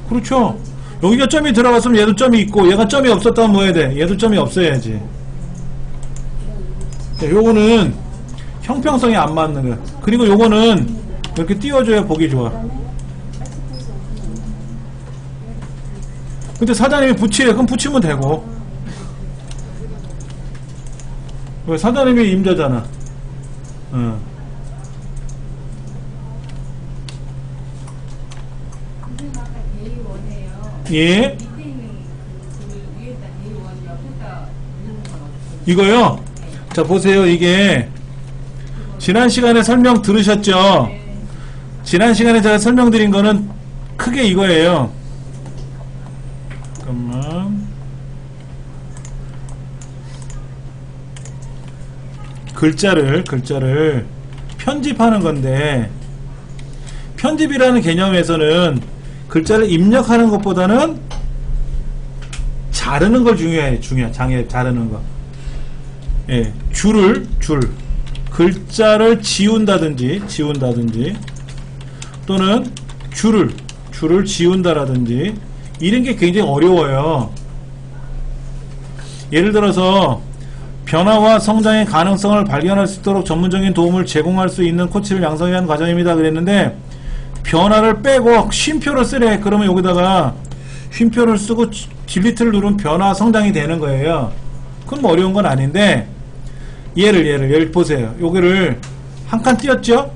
그렇죠? 여기가 점이 들어갔으면 얘도 점이 있고, 얘가 점이 없었다면 뭐 해야 돼? 얘도 점이 없어야지. 요거는 형평성이 안 맞는 거야. 그리고 요거는 이렇게 띄워줘야 보기 좋아. 근데 사장님이 붙이래. 그럼 붙이면 되고. 왜? 사장님이 임자잖아. 예? 이거요? 자, 보세요. 이게 지난 시간에 설명 들으셨죠? 지난 시간에 제가 설명드린 거는 크게 이거예요. 잠깐만. 글자를 편집하는 건데, 편집이라는 개념에서는 글자를 입력하는 것보다는 자르는 걸 자르는 거. 예, 글자를 지운다든지 또는 줄을 지운다라든지 이런 게 굉장히 어려워요. 예를 들어서 변화와 성장의 가능성을 발견할 수 있도록 전문적인 도움을 제공할 수 있는 코치를 양성해야 하는 과정입니다. 그랬는데 변화를 빼고 쉼표를 쓰래. 그러면 여기다가 쉼표를 쓰고 딜리트를 누르면 변화 성장이 되는 거예요. 그건 뭐 어려운 건 아닌데 예를 보세요. 여기를 한 칸 띄었죠?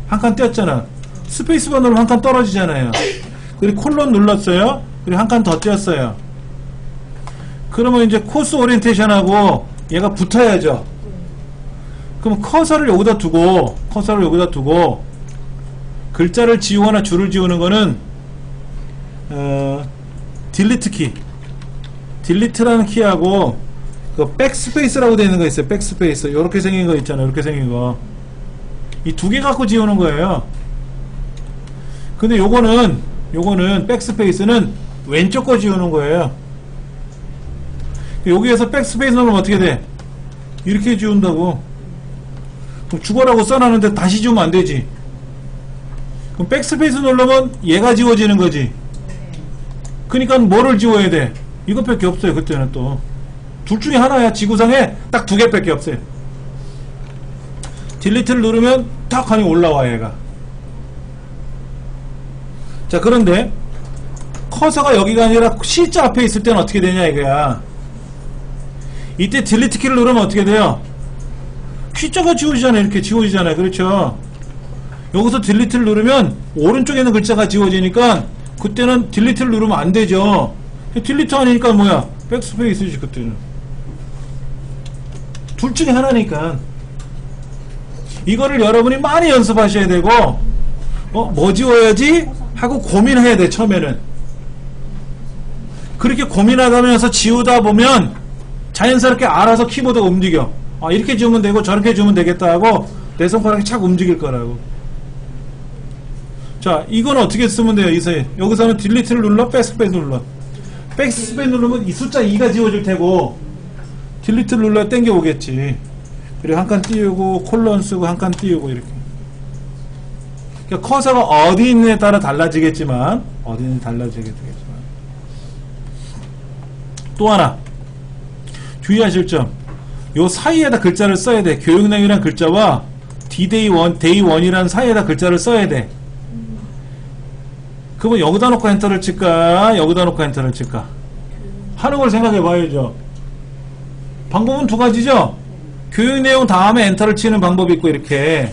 한 칸 띄었잖아. 스페이스바 누르면 한 칸 떨어지잖아요. 그리고 콜론 눌렀어요. 그리고 한 칸 더 띄었어요. 그러면 이제 코스 오리엔테이션하고 얘가 붙어야죠. 그럼 커서를 여기다 두고 글자를 지우거나 줄을 지우는 거는 딜리트 키, 딜리트라는 키하고 그 백스페이스라고 되어 있는 거 있어요. 백스페이스 이렇게 생긴 거 있잖아요. 이렇게 생긴 거, 이 두 개 갖고 지우는 거예요. 근데 요거는 백스페이스는 왼쪽 거 지우는 거예요. 여기에서 백스페이스 누르면 어떻게 돼? 이렇게 지운다고. 그럼 죽어라고 써놨는데 다시 지우면 안 되지. 그럼 백스페이스 누르면 얘가 지워지는 거지. 그러니까 뭐를 지워야 돼? 이것밖에 없어요. 그때는 또 둘 중에 하나야. 지구상에 딱 두 개밖에 없어요. 딜리트를 누르면 탁 하니 올라와 얘가. 자, 그런데 커서가 여기가 아니라 C자 앞에 있을 때는 어떻게 되냐 이거야. 이때 딜리트 키를 누르면 어떻게 돼요? C자가 지워지잖아요. 이렇게 지워지잖아요. 그렇죠? 여기서 딜리트를 누르면 오른쪽에 있는 글자가 지워지니까 그때는 딜리트를 누르면 안 되죠. 딜리트 아니니까 뭐야? 백스페이스지. 그때는 둘 중에 하나니까. 이거를 여러분이 많이 연습하셔야 되고, 뭐 지워야지? 하고 고민해야 돼. 처음에는 그렇게 고민하면서 지우다 보면 자연스럽게 알아서 키보드가 움직여. 이렇게 지우면 되고 저렇게 지우면 되겠다 하고 내 손가락이 착 움직일 거라고. 자, 이건 어떻게 쓰면 돼요? 여기서는 딜리트를 눌러, 백스페이스 눌러. 백스페이스 누르면 이 숫자 2가 지워질 테고 딜리트를 눌러 땡겨 오겠지. 그리고 한 칸 띄우고 콜론 쓰고 한 칸 띄우고 이렇게. 그러니까 커서가 어디 있느냐에 따라 달라지겠지만 또 하나 주의하실 점, 요 사이에다 글자를 써야 돼. 교육 내용이란 글자와 D-Day 1, Day 1이란 사이에다 글자를 써야 돼. 그러면 여기다 놓고 엔터를 칠까? 여기다 놓고 엔터를 칠까? 하는 걸 생각해 봐야죠. 방법은 두 가지죠? 교육 내용 다음에 엔터를 치는 방법이 있고, 이렇게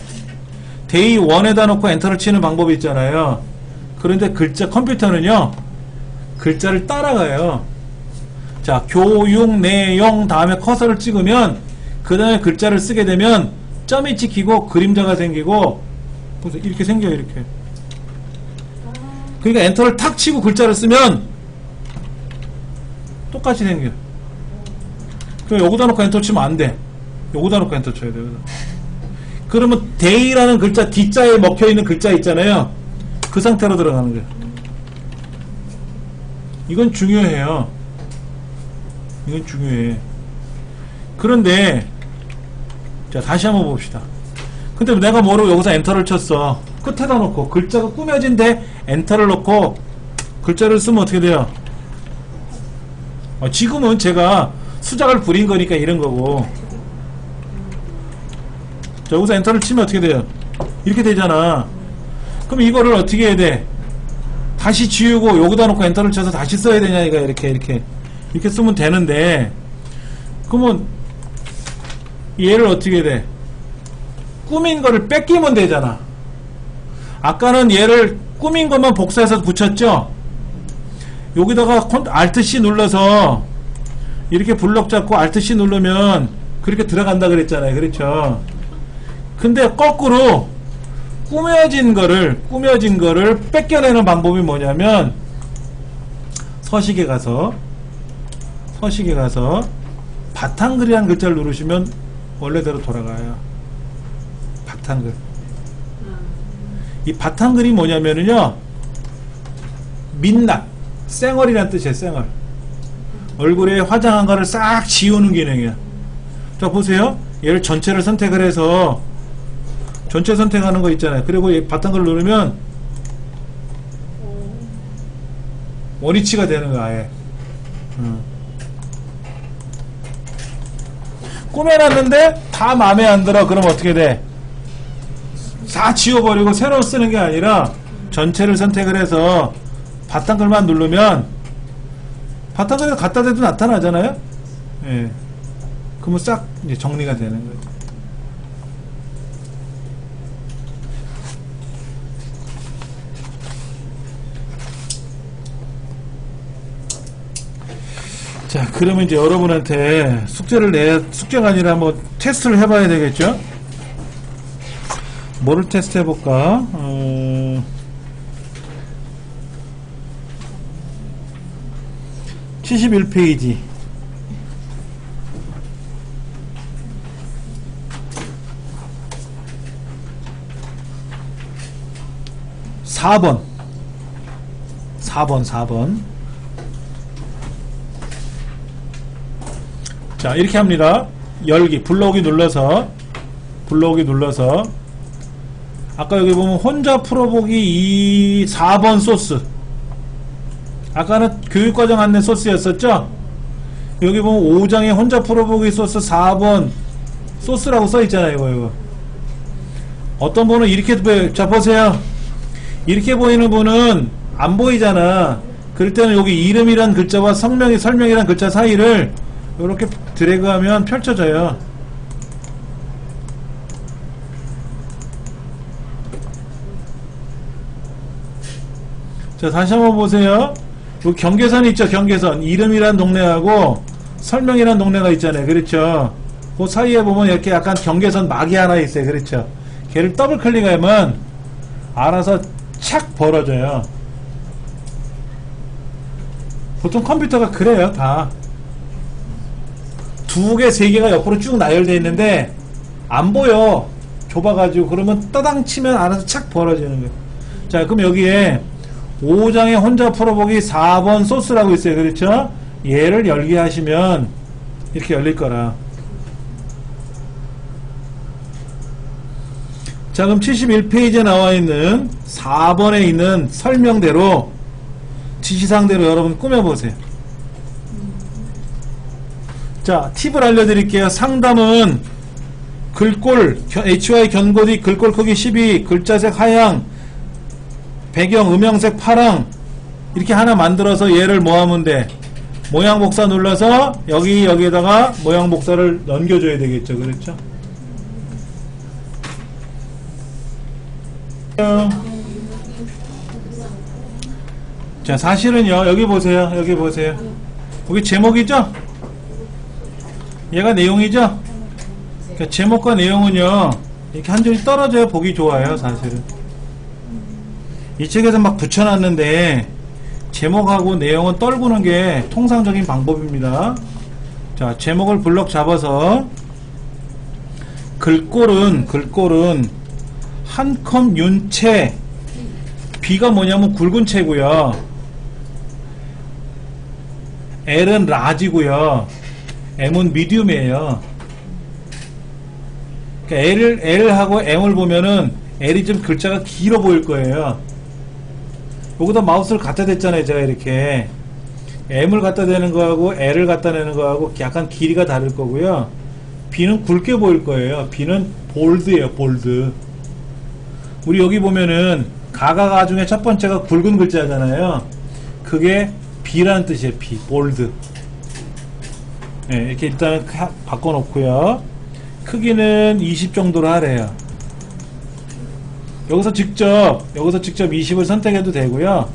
Day 1에다 놓고 엔터를 치는 방법이 있잖아요. 그런데 컴퓨터는요, 글자를 따라가요. 자, 교육 내용 다음에 커서를 찍으면 그 다음에 글자를 쓰게 되면 점이 찍히고 그림자가 생기고 이렇게 생겨요. 이렇게. 그러니까 엔터를 탁 치고 글자를 쓰면 똑같이 생겨. 그럼 여기다 놓고 엔터 치면 안 돼. 여기다 놓고 엔터 쳐야 돼요. 그러면 day라는 글자 D자에 먹혀있는 글자 있잖아요. 그 상태로 들어가는 거예요. 이건 중요해요. 이건 중요해. 그런데 자, 다시 한번 봅시다. 근데 내가 모르고 여기서 엔터를 쳤어. 끝에다 놓고 글자가 꾸며진데 엔터를 놓고 글자를 쓰면 어떻게 돼요? 지금은 제가 수작을 부린 거니까 이런 거고. 자, 여기서 엔터를 치면 어떻게 돼요? 이렇게 되잖아. 그럼 이거를 어떻게 해야 돼? 다시 지우고 여기다 놓고 엔터를 쳐서 다시 써야 되냐 이거. 이렇게 쓰면 되는데, 그러면 얘를 어떻게 해야 돼? 꾸민 거를 뺏기면 되잖아. 아까는 얘를 꾸민 것만 복사해서 붙였죠? 여기다가 Alt-C 눌러서 이렇게 블럭 잡고 Alt-C 누르면 그렇게 들어간다 그랬잖아요. 그렇죠? 근데 거꾸로 꾸며진 거를 뺏겨내는 방법이 뭐냐면, 서식에 가서 바탕글이라는 글자를 누르시면 원래대로 돌아가요. 바탕글. 이 바탕글이 뭐냐면은요, 민낯, 쌩얼이라는 뜻이에요. 쌩얼. 얼굴에 화장한 거를 싹 지우는 기능이야. 자, 보세요. 얘를 전체를 선택을 해서 전체 선택하는 거 있잖아요. 그리고 이 바탕글을 누르면 원위치가 되는 거야. 아예. 꾸며놨는데 다 마음에 안 들어. 그럼 어떻게 돼? 다 지워버리고 새로 쓰는 게 아니라 전체를 선택을 해서 바탕글만 누르면 바탕글에 갖다 대도 나타나잖아요. 예. 그러면 싹 이제 정리가 되는 거예요. 자, 그러면 이제 여러분한테 숙제가 아니라 뭐 테스트를 해봐야 되겠죠? 뭐를 테스트 해볼까? 71페이지. (4번) 자, 이렇게 합니다. 열기, 불러오기 눌러서 아까 여기 보면 혼자 풀어보기 4번 소스. 아까는 교육과정 안내 소스였었죠? 여기 보면 5장에 혼자 풀어보기 소스 4번 소스라고 써있잖아요. 이거 어떤 분은 이렇게 보여요. 자, 보세요. 이렇게 보이는 분은 안 보이잖아. 그럴 때는 여기 이름이란 글자와 설명이란 글자 사이를 이렇게 드래그하면 펼쳐져요. 자, 다시 한번 보세요. 여기 경계선이 있죠. 경계선. 이름이란 동네하고 설명이란 동네가 있잖아요. 그렇죠. 그 사이에 보면 이렇게 약간 경계선 막이 하나 있어요. 그렇죠. 걔를 더블 클릭하면 알아서 착 벌어져요. 보통 컴퓨터가 그래요. 다 두 개, 세 개가 옆으로 쭉 나열되어 있는데 안 보여. 좁아가지고. 그러면 떠당 치면 알아서 착 벌어지는 거예요. 자, 그럼 여기에 5장에 혼자 풀어보기 4번 소스라고 있어요. 그렇죠? 얘를 열기 하시면 이렇게 열릴 거라. 자, 그럼 71페이지에 나와 있는 4번에 있는 설명대로 지시사항대로 여러분 꾸며보세요. 자, 팁을 알려드릴게요. 상담은 글꼴 HY 견고디 글꼴 크기 12, 글자색 하양, 배경 음영색 파랑 이렇게 하나 만들어서 얘를 뭐 하면 돼? 모양 복사 눌러서 여기에다가 모양 복사를 넘겨줘야 되겠죠. 그렇죠? 자, 사실은요, 여기 보세요. 여기 제목이죠? 얘가 내용이죠? 그러니까 제목과 내용은요, 이렇게 한 줄이 떨어져야 보기 좋아요. 사실은 이 책에서 막 붙여놨는데 제목하고 내용은 떨구는 게 통상적인 방법입니다. 자, 제목을 블럭 잡아서 글꼴은 한컴 윤채, B가 뭐냐면 굵은 채고요. L은 라지고요. M은 미디움이에요. 그러니까 L하고 M을 보면은 L이 좀 글자가 길어 보일 거예요. 여기다 마우스를 갖다 댔잖아요. 제가 이렇게 M을 갖다 대는 거하고 L을 갖다 내는 거하고 약간 길이가 다를 거고요. B는 굵게 보일 거예요. B는 볼드예요. 볼드. 우리 여기 보면은 가가가 중에 첫 번째가 굵은 글자잖아요. 그게 B라는 뜻이에요. B, 볼드. 네, 이렇게 일단 바꿔놓고요. 크기는 20 정도로 하래요. 여기서 직접 20을 선택해도 되고요.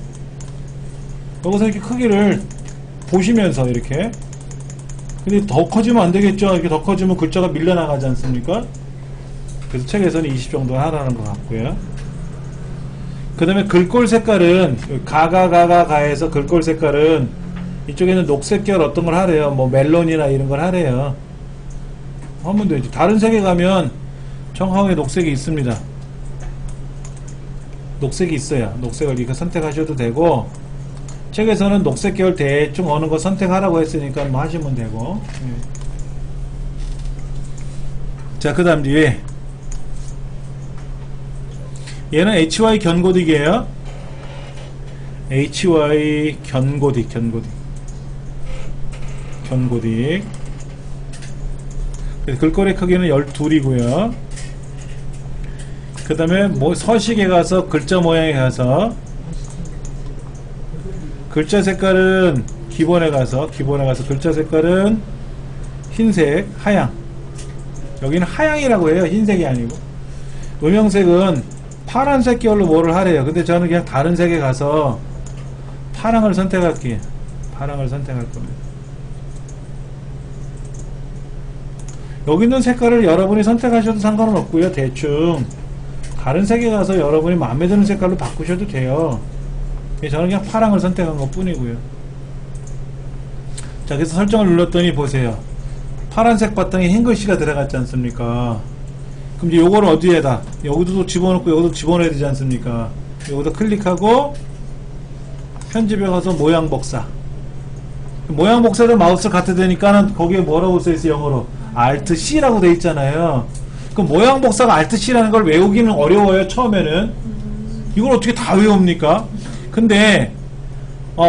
여기서 이렇게 크기를 보시면서 이렇게. 근데 더 커지면 안 되겠죠. 이렇게 더 커지면 글자가 밀려나가지 않습니까? 그래서 책에서는 20 정도 하라는 것 같고요. 그 다음에 글꼴 색깔은 가에서 글꼴 색깔은 이쪽에는 녹색 계열 어떤 걸 하래요. 뭐 멜론이나 이런 걸 하래요. 하면 되지. 다른 색에 가면 정확하게 녹색이 있습니다. 녹색이 있어요. 녹색을 이렇게 선택하셔도 되고, 책에서는 녹색 계열 대충 어느 거 선택하라고 했으니까 뭐 하시면 되고. 자, 그 다음 뒤에 얘는 HY 견고딕이에요. HY 견고딕. 글꼴의 크기는 12이고요. 그 다음에 뭐 서식에 가서 글자 모양에 가서 글자 색깔은 기본에 가서 글자 색깔은 흰색, 하양. 여기는 하양이라고 해요. 흰색이 아니고. 음영색은 파란색 계열로 뭐를 하래요. 근데 저는 그냥 다른 색에 가서 파랑을 선택할게요. 파랑을 선택할 겁니다. 여기 있는 색깔을 여러분이 선택하셔도 상관은 없고요. 대충 다른 색에 가서 여러분이 마음에 드는 색깔로 바꾸셔도 돼요. 저는 그냥 파랑을 선택한 것 뿐이고요. 자, 그래서 설정을 눌렀더니 보세요. 파란색 바탕에 흰 글씨가 들어갔지 않습니까? 그럼 이제 요거를 어디에다? 여기도 집어넣고 여기도 집어넣어야 되지 않습니까? 여기다 클릭하고 편집에 가서 모양 복사. 모양 복사를 마우스 갖다 대니까는 거기에 뭐라고 써있어요? 영어로 Alt C라고 돼 있잖아요. 그럼 모양 복사가 Alt C라는 걸 외우기는 어려워요. 처음에는 이걸 어떻게 다 외웁니까? 근데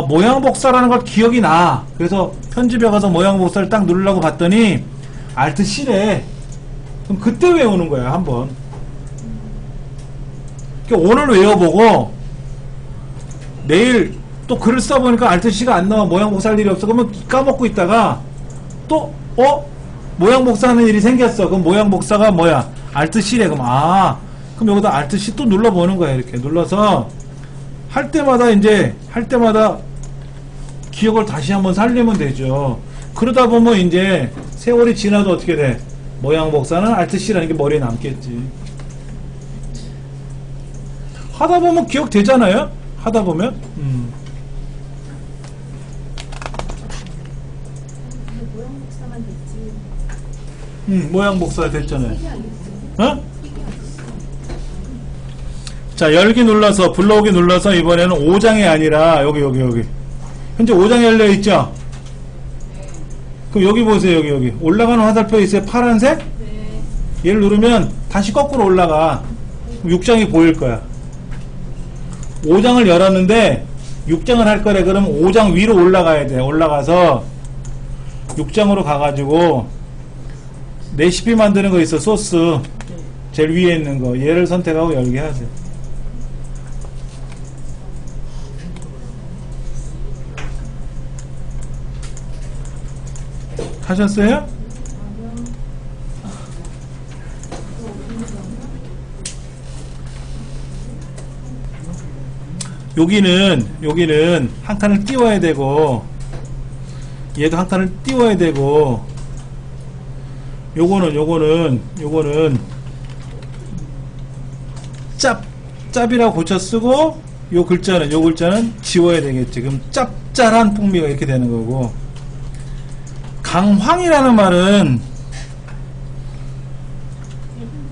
모양 복사라는 걸 기억이 나. 그래서 편집에 가서 모양 복사를 딱 누르려고 봤더니 Alt C래. 그럼 그때 외우는 거야. 한번 그러니까 오늘 외워보고 내일 또 글을 써보니까 Alt C가 안 나와. 모양 복사할 일이 없어. 그러면 까먹고 있다가 또 모양 복사하는 일이 생겼어. 그럼 모양 복사가 뭐야? Alt C래. 그럼 그럼 여기다 Alt C 또 눌러보는 거야. 이렇게 눌러서 할 때마다 기억을 다시 한번 살리면 되죠. 그러다 보면 이제 세월이 지나도 어떻게 돼? 모양 복사는 Alt C라는 게 머리에 남겠지. 하다 보면 기억 되잖아요. 하다 보면. 모양 복사만 됐지. 모양 복사가 됐잖아요. 어? 자, 열기 눌러서 불러오기 눌러서 이번에는 5장이 아니라 여기 현재 5장이 열려있죠? 그럼 여기 보세요. 여기 올라가는 화살표 있어요? 파란색? 네. 얘를 누르면 다시 거꾸로 올라가. 6장이 보일 거야. 5장을 열었는데 6장을 할 거래. 그러면 5장 위로 올라가야 돼. 올라가서 6장으로 가가지고 레시피 만드는 거 있어. 소스 제일 위에 있는 거 얘를 선택하고 열게 하세요. 하셨어요? 여기는 한 칸을 띄워야 되고 얘도 한 칸을 띄워야 되고 요거는 짭이라고 고쳐 쓰고 요 글자는 지워야 되겠지. 그럼 짭짤한 풍미가 이렇게 되는 거고, 강황이라는 말은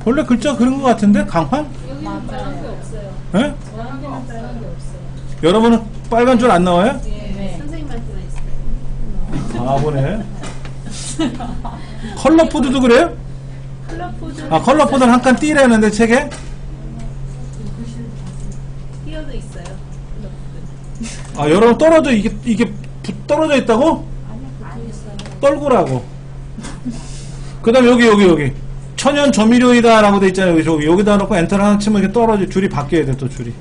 원래 글자 그런 것 같은데? 강황? 여기는 빨간 게 없어요. 예? 저한테는 빨간 게 없어요. 여러분은 빨간 줄 안 나와요? 네. 선생님한테만 있어요. 아, 보네. 컬러푸드도 그래요? 컬러푸드. 컬러푸드는 한 칸 띄라는데 책에? 띄어도 있어요. 컬러푸드. 여러분 떨어져 이게 떨어져 있다고? 아니 있어요. 떨구라고. 그 다음에 여기 천연 조미료이다 라고 돼 있잖아요. 여기다 놓고 엔터를 하나 치면 이렇게 떨어져. 줄이 바뀌어야 돼. 또 줄이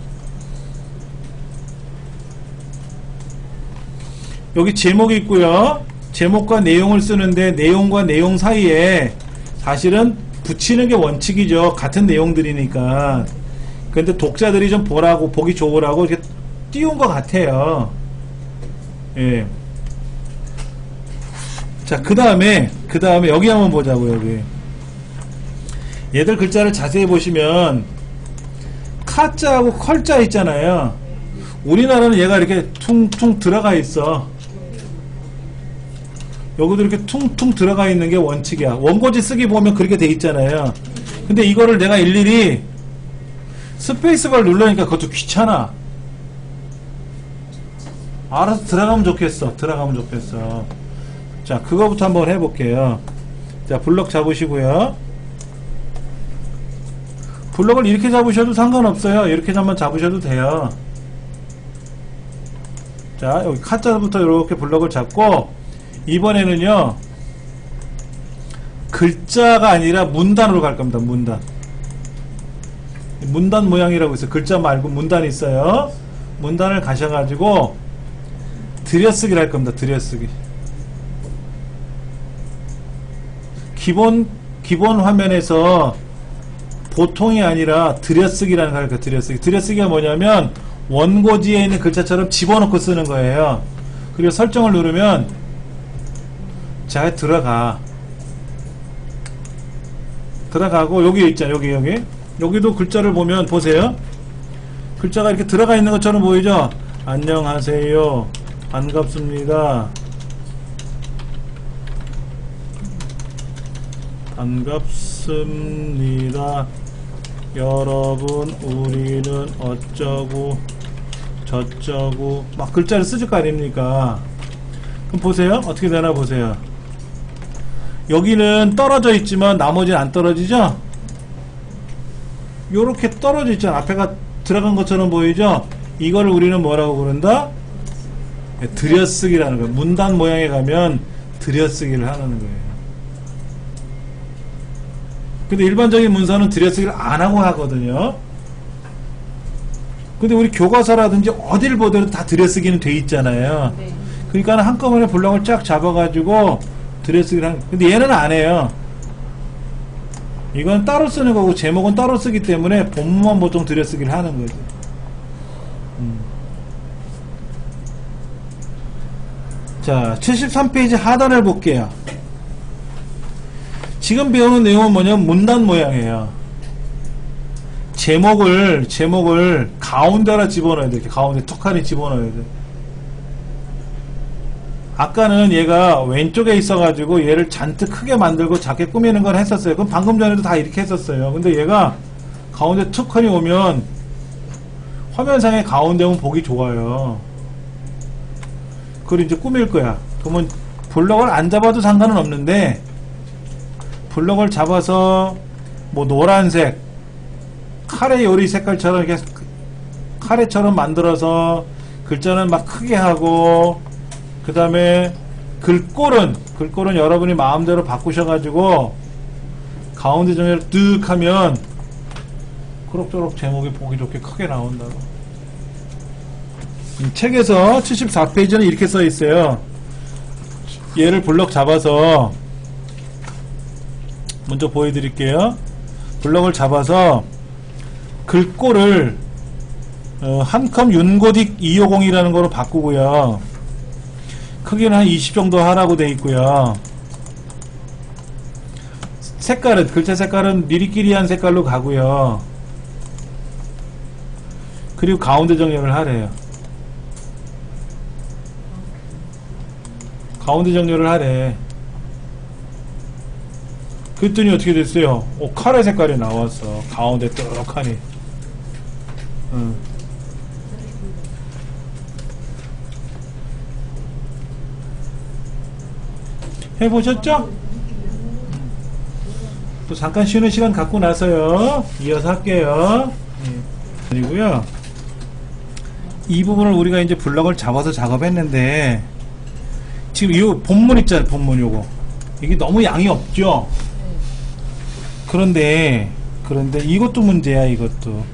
여기 제목이 있고요. 제목과 내용을 쓰는데 내용과 내용 사이에 사실은 붙이는 게 원칙이죠. 같은 내용들이니까. 근데 독자들이 좀 보기 좋으라고 이렇게 띄운 것 같아요. 예. 자, 그 다음에 여기 한번 보자고. 여기 얘들 글자를 자세히 보시면 카자하고 컬자 있잖아요. 우리나라는 얘가 이렇게 퉁퉁 들어가 있어. 여기도 이렇게 퉁퉁 들어가 있는 게 원칙이야. 원고지 쓰기 보면 그렇게 돼 있잖아요. 근데 이거를 내가 일일이 스페이스바를 누르니까 그것도 귀찮아. 알아서 들어가면 좋겠어. 자, 그거부터 한번 해볼게요. 자, 블럭 잡으시고요. 블럭을 이렇게 잡으셔도 상관없어요. 이렇게 한번 잡으셔도 돼요. 자, 여기 카자부터 이렇게 블럭을 잡고, 이번에는요 글자가 아니라 문단으로 갈 겁니다. 문단. 문단 모양이라고 있어요. 글자 말고 문단이 있어요. 문단을 가셔가지고 들여쓰기를 할 겁니다. 들여쓰기. 기본 화면에서 보통이 아니라 들여쓰기라는 걸 할까요? 들여쓰기. 들여쓰기가 뭐냐면 원고지에 있는 글자처럼 집어넣고 쓰는 거예요. 그리고 설정을 누르면 잘 들어가고 여기 있잖아요. 여기도 글자를 보면 보세요. 글자가 이렇게 들어가 있는 것처럼 보이죠? 안녕하세요. 반갑습니다. 반갑습니다. 여러분, 우리는 어쩌고 저쩌고 막 글자를 쓰실 거 아닙니까? 그럼 보세요. 어떻게 되나 보세요. 여기는 떨어져 있지만 나머지는 안 떨어지죠? 요렇게 떨어져 있잖아. 앞에가 들어간 것처럼 보이죠? 이거를 우리는 뭐라고 부른다? 들여쓰기라는 거예요. 문단 모양에 가면 들여쓰기를 하는 거예요. 근데 일반적인 문서는 들여쓰기를 안 하고 하거든요. 근데 우리 교과서라든지 어딜 보더라도 다 들여쓰기는 돼 있잖아요. 네. 그러니까 한꺼번에 블럭을 쫙 잡아가지고 들여쓰기를 하는. 근데 얘는 안 해요. 이건 따로 쓰는 거고 제목은 따로 쓰기 때문에 본문만 보통 들여쓰기를 하는 거죠. 자, 73페이지 하단을 볼게요. 지금 배우는 내용은 뭐냐면 문단 모양이에요. 제목을 가운데로 집어넣어야 돼. 이렇게 가운데 턱하니 집어넣어야 돼. 아까는 얘가 왼쪽에 있어가지고 얘를 잔뜩 크게 만들고 작게 꾸미는 걸 했었어요. 그럼 방금 전에도 다 이렇게 했었어요. 근데 얘가 가운데 툭하니 오면 화면상에 가운데 오면 보기 좋아요. 그걸 이제 꾸밀 거야. 그러면 블럭을 안 잡아도 상관은 없는데 블럭을 잡아서 뭐 노란색 카레 요리 색깔처럼 이렇게 카레처럼 만들어서 글자는 막 크게 하고 그 다음에 글꼴은 여러분이 마음대로 바꾸셔가지고 가운데 정렬을 뜩 하면 그럭저럭 제목이 보기 좋게 크게 나온다고. 책에서 74페이지는 이렇게 써 있어요. 얘를 블럭 잡아서 먼저 보여드릴게요. 블럭을 잡아서 글꼴을 한컴 윤고딕 250이라는 거로 바꾸고요. 크기는 한 20 정도 하라고 돼 있고요. 색깔은 글자 색깔은 미리끼리한 색깔로 가고요. 그리고 가운데 정렬을 하래요. 가운데 정렬을 하래. 그랬더니 어떻게 됐어요? 카레 색깔이 나왔어. 가운데 떡하니. 해보셨죠? 또 잠깐 쉬는 시간 갖고 나서요. 이어서 할게요. 아니고요. 이 부분을 우리가 이제 블럭을 잡아서 작업했는데 지금 이 본문 있잖아요. 본문 요거. 이게 너무 양이 없죠? 그런데 이것도 문제야. 이것도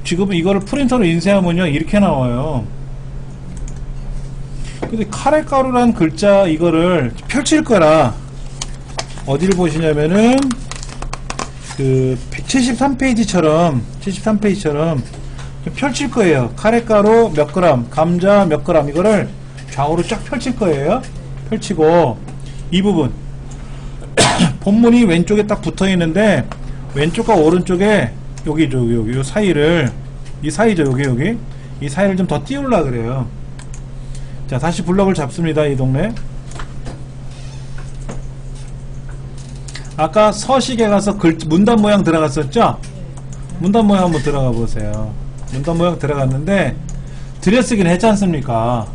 지금 이거를 프린터로 인쇄하면요 이렇게 나와요. 근데 카레가루란 글자 이거를 펼칠 거라 어디를 보시냐면은 그 73페이지처럼 펼칠 거예요. 카레가루 몇 그램, 감자 몇 그램 이거를 좌우로 쫙 펼칠 거예요. 펼치고 이 부분 본문이 왼쪽에 딱 붙어 있는데 왼쪽과 오른쪽에 여기 요 사이를 이 사이죠. 여기 이 사이를 좀 더 띄우려 그래요. 자, 다시 블럭을 잡습니다. 이 동네. 아까 서식에 가서 문단 모양 들어갔었죠? 문단 모양 한번 들어가 보세요. 문단 모양 들어갔는데 들여쓰기는 했지 않습니까?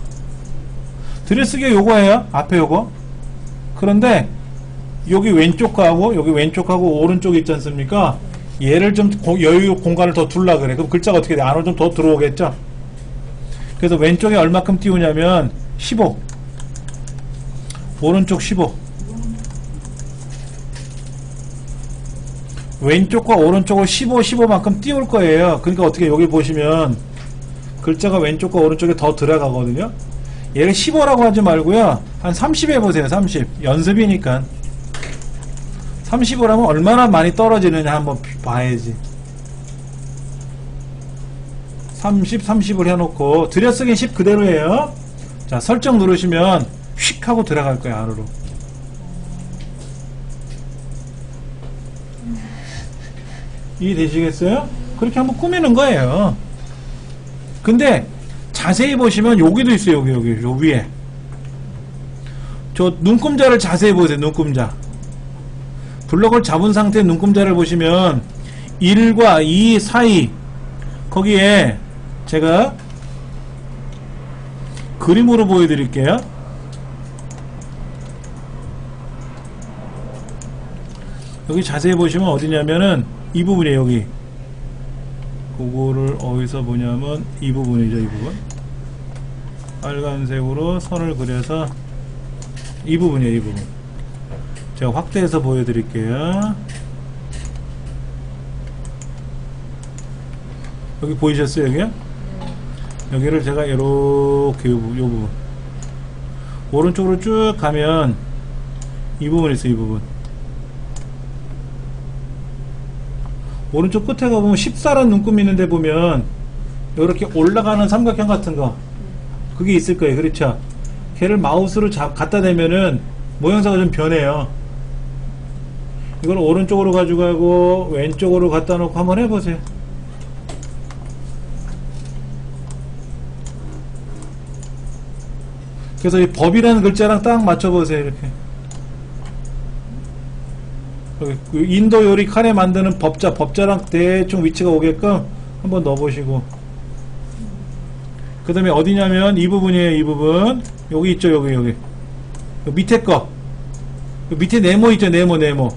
들여쓰기가 요거예요. 앞에 요거. 그런데 여기 왼쪽하고 오른쪽 있지 않습니까? 얘를 좀 여유 공간을 더 둘라 그래. 그럼 글자가 어떻게 돼? 안으로 좀 더 들어오겠죠? 그래서 왼쪽에 얼마큼 띄우냐면 15, 오른쪽 15. 왼쪽과 오른쪽을 15, 15만큼 띄울 거예요. 그러니까 어떻게 여기 보시면 글자가 왼쪽과 오른쪽에 더 들어가거든요. 얘를 15라고 하지 말고요. 한 30 해보세요. 30. 연습이니까. 30을 하면 얼마나 많이 떨어지느냐 한번 봐야지. 30, 30을 해놓고 들여쓰기는 10 그대로예요. 자, 설정 누르시면 휙 하고 들어갈 거예요. 안으로. 이해되시겠어요? 그렇게 한번 꾸미는 거예요. 근데 자세히 보시면 여기도 있어요. 여기 요 위에 저 눈금자를 자세히 보세요. 눈금자 블럭을 잡은 상태의 눈금자를 보시면 1과 2 사이 거기에 제가 그림으로 보여드릴게요. 여기 자세히 보시면 어디냐면은 이 부분이에요. 여기 그거를 어디서 보냐면 이 부분이죠. 이 부분 빨간색으로 선을 그려서 이 부분이에요. 이 부분 제가 확대해서 보여드릴게요. 여기 보이셨어요? 여기요? 여기를 제가 이렇게 요 부분 오른쪽으로 쭉 가면 이 부분 있어요. 이 부분 오른쪽 끝에 가보면 14란 눈금 있는데 보면 이렇게 올라가는 삼각형 같은 거 그게 있을 거예요. 그렇죠? 걔를 마우스로 갖다 대면은 모양새가 좀 변해요. 이걸 오른쪽으로 가져가고 왼쪽으로 갖다 놓고 한번 해보세요. 그래서 이 법이라는 글자랑 딱 맞춰보세요. 이렇게 인도 요리 카레 만드는 법자랑 대충 위치가 오게끔 한번 넣어보시고 그 다음에 어디냐면 이 부분이에요. 이 부분 여기 있죠. 여기 밑에 거 밑에 네모 있죠. 네모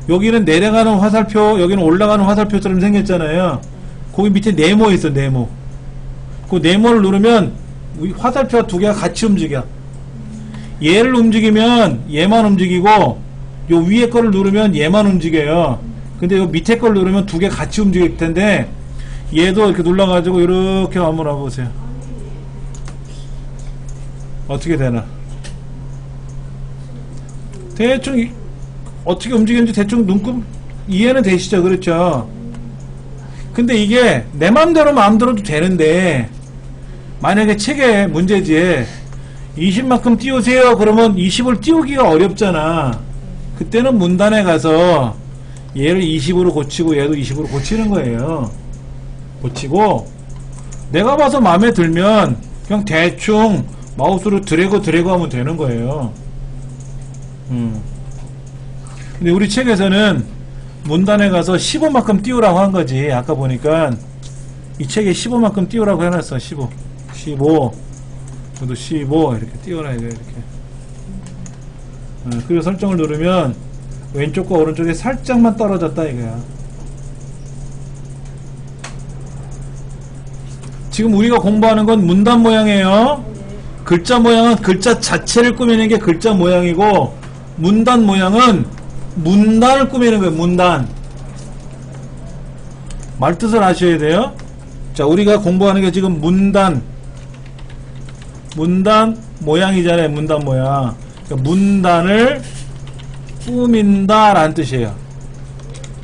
여기는 내려가는 화살표 여기는 올라가는 화살표처럼 생겼잖아요. 거기 밑에 네모 있어. 네모 그 네모를 누르면 화살표가 두 개가 같이 움직여. 얘를 움직이면 얘만 움직이고 요 위에 거를 누르면 얘만 움직여요. 근데 요 밑에 걸 누르면 두 개 같이 움직일 텐데 얘도 이렇게 눌러가지고 이렇게 한번 와보세요. 어떻게 되나? 대충 어떻게 움직이는지 대충 눈금 이해는 되시죠? 그렇죠? 근데 이게 내 마음대로도 되는데 만약에 책에 문제지에 20만큼 띄우세요 그러면 20을 띄우기가 어렵잖아. 그때는 문단에 가서 얘를 20으로 고치고 얘도 20으로 고치는 거예요. 고치고 내가 봐서 마음에 들면 그냥 대충 마우스로 드래그 하면 되는 거예요. 근데 우리 책에서는 문단에 가서 15만큼 띄우라고 한 거지. 아까 보니까 이 책에 15만큼 띄우라고 해놨어. 15 저도 15 이렇게 띄워놔야 돼요. 이렇게 그리고 설정을 누르면 왼쪽과 오른쪽에 살짝만 떨어졌다 이거야. 지금 우리가 공부하는 건 문단 모양이에요. 글자 모양은 글자 자체를 꾸미는 게 글자 모양이고 문단 모양은 문단을 꾸미는 거예요. 문단 말뜻을 아셔야 돼요. 자, 우리가 공부하는 게 지금 문단 모양이잖아요. 문단 모양. 그러니까 문단을 꾸민다 라는 뜻이에요.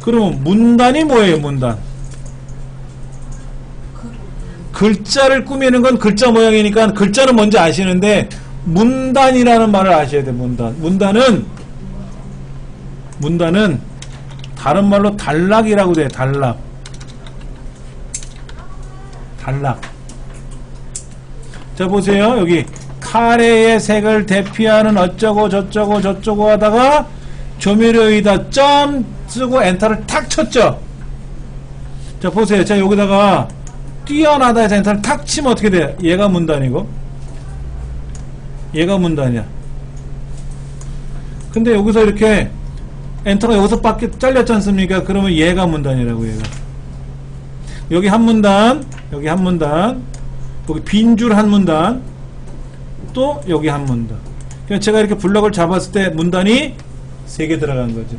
그러면 문단이 뭐예요? 문단 글자를 꾸미는 건 글자 모양이니까 글자는 뭔지 아시는데 문단이라는 말을 아셔야 돼요. 문단은 다른 말로 단락이라고 돼요. 단락 자, 보세요. 여기 카레의 색을 대피하는 어쩌고 저쩌고 하다가 조미료에다 점 쓰고 엔터를 탁 쳤죠. 자, 보세요. 자, 여기다가 뛰어나다 해서 엔터를 탁 치면 어떻게 돼요? 얘가 문단이고 얘가 문단이야. 근데 여기서 이렇게 엔터가 여기서 밖에 잘렸지 않습니까? 그러면 얘가 문단이라고. 얘가 여기 한 문단, 여기 한 문단, 여기 빈 줄 한 문단, 또 여기 한 문단. 그러니까 제가 이렇게 블럭을 잡았을 때 문단이 3개 들어간 거죠.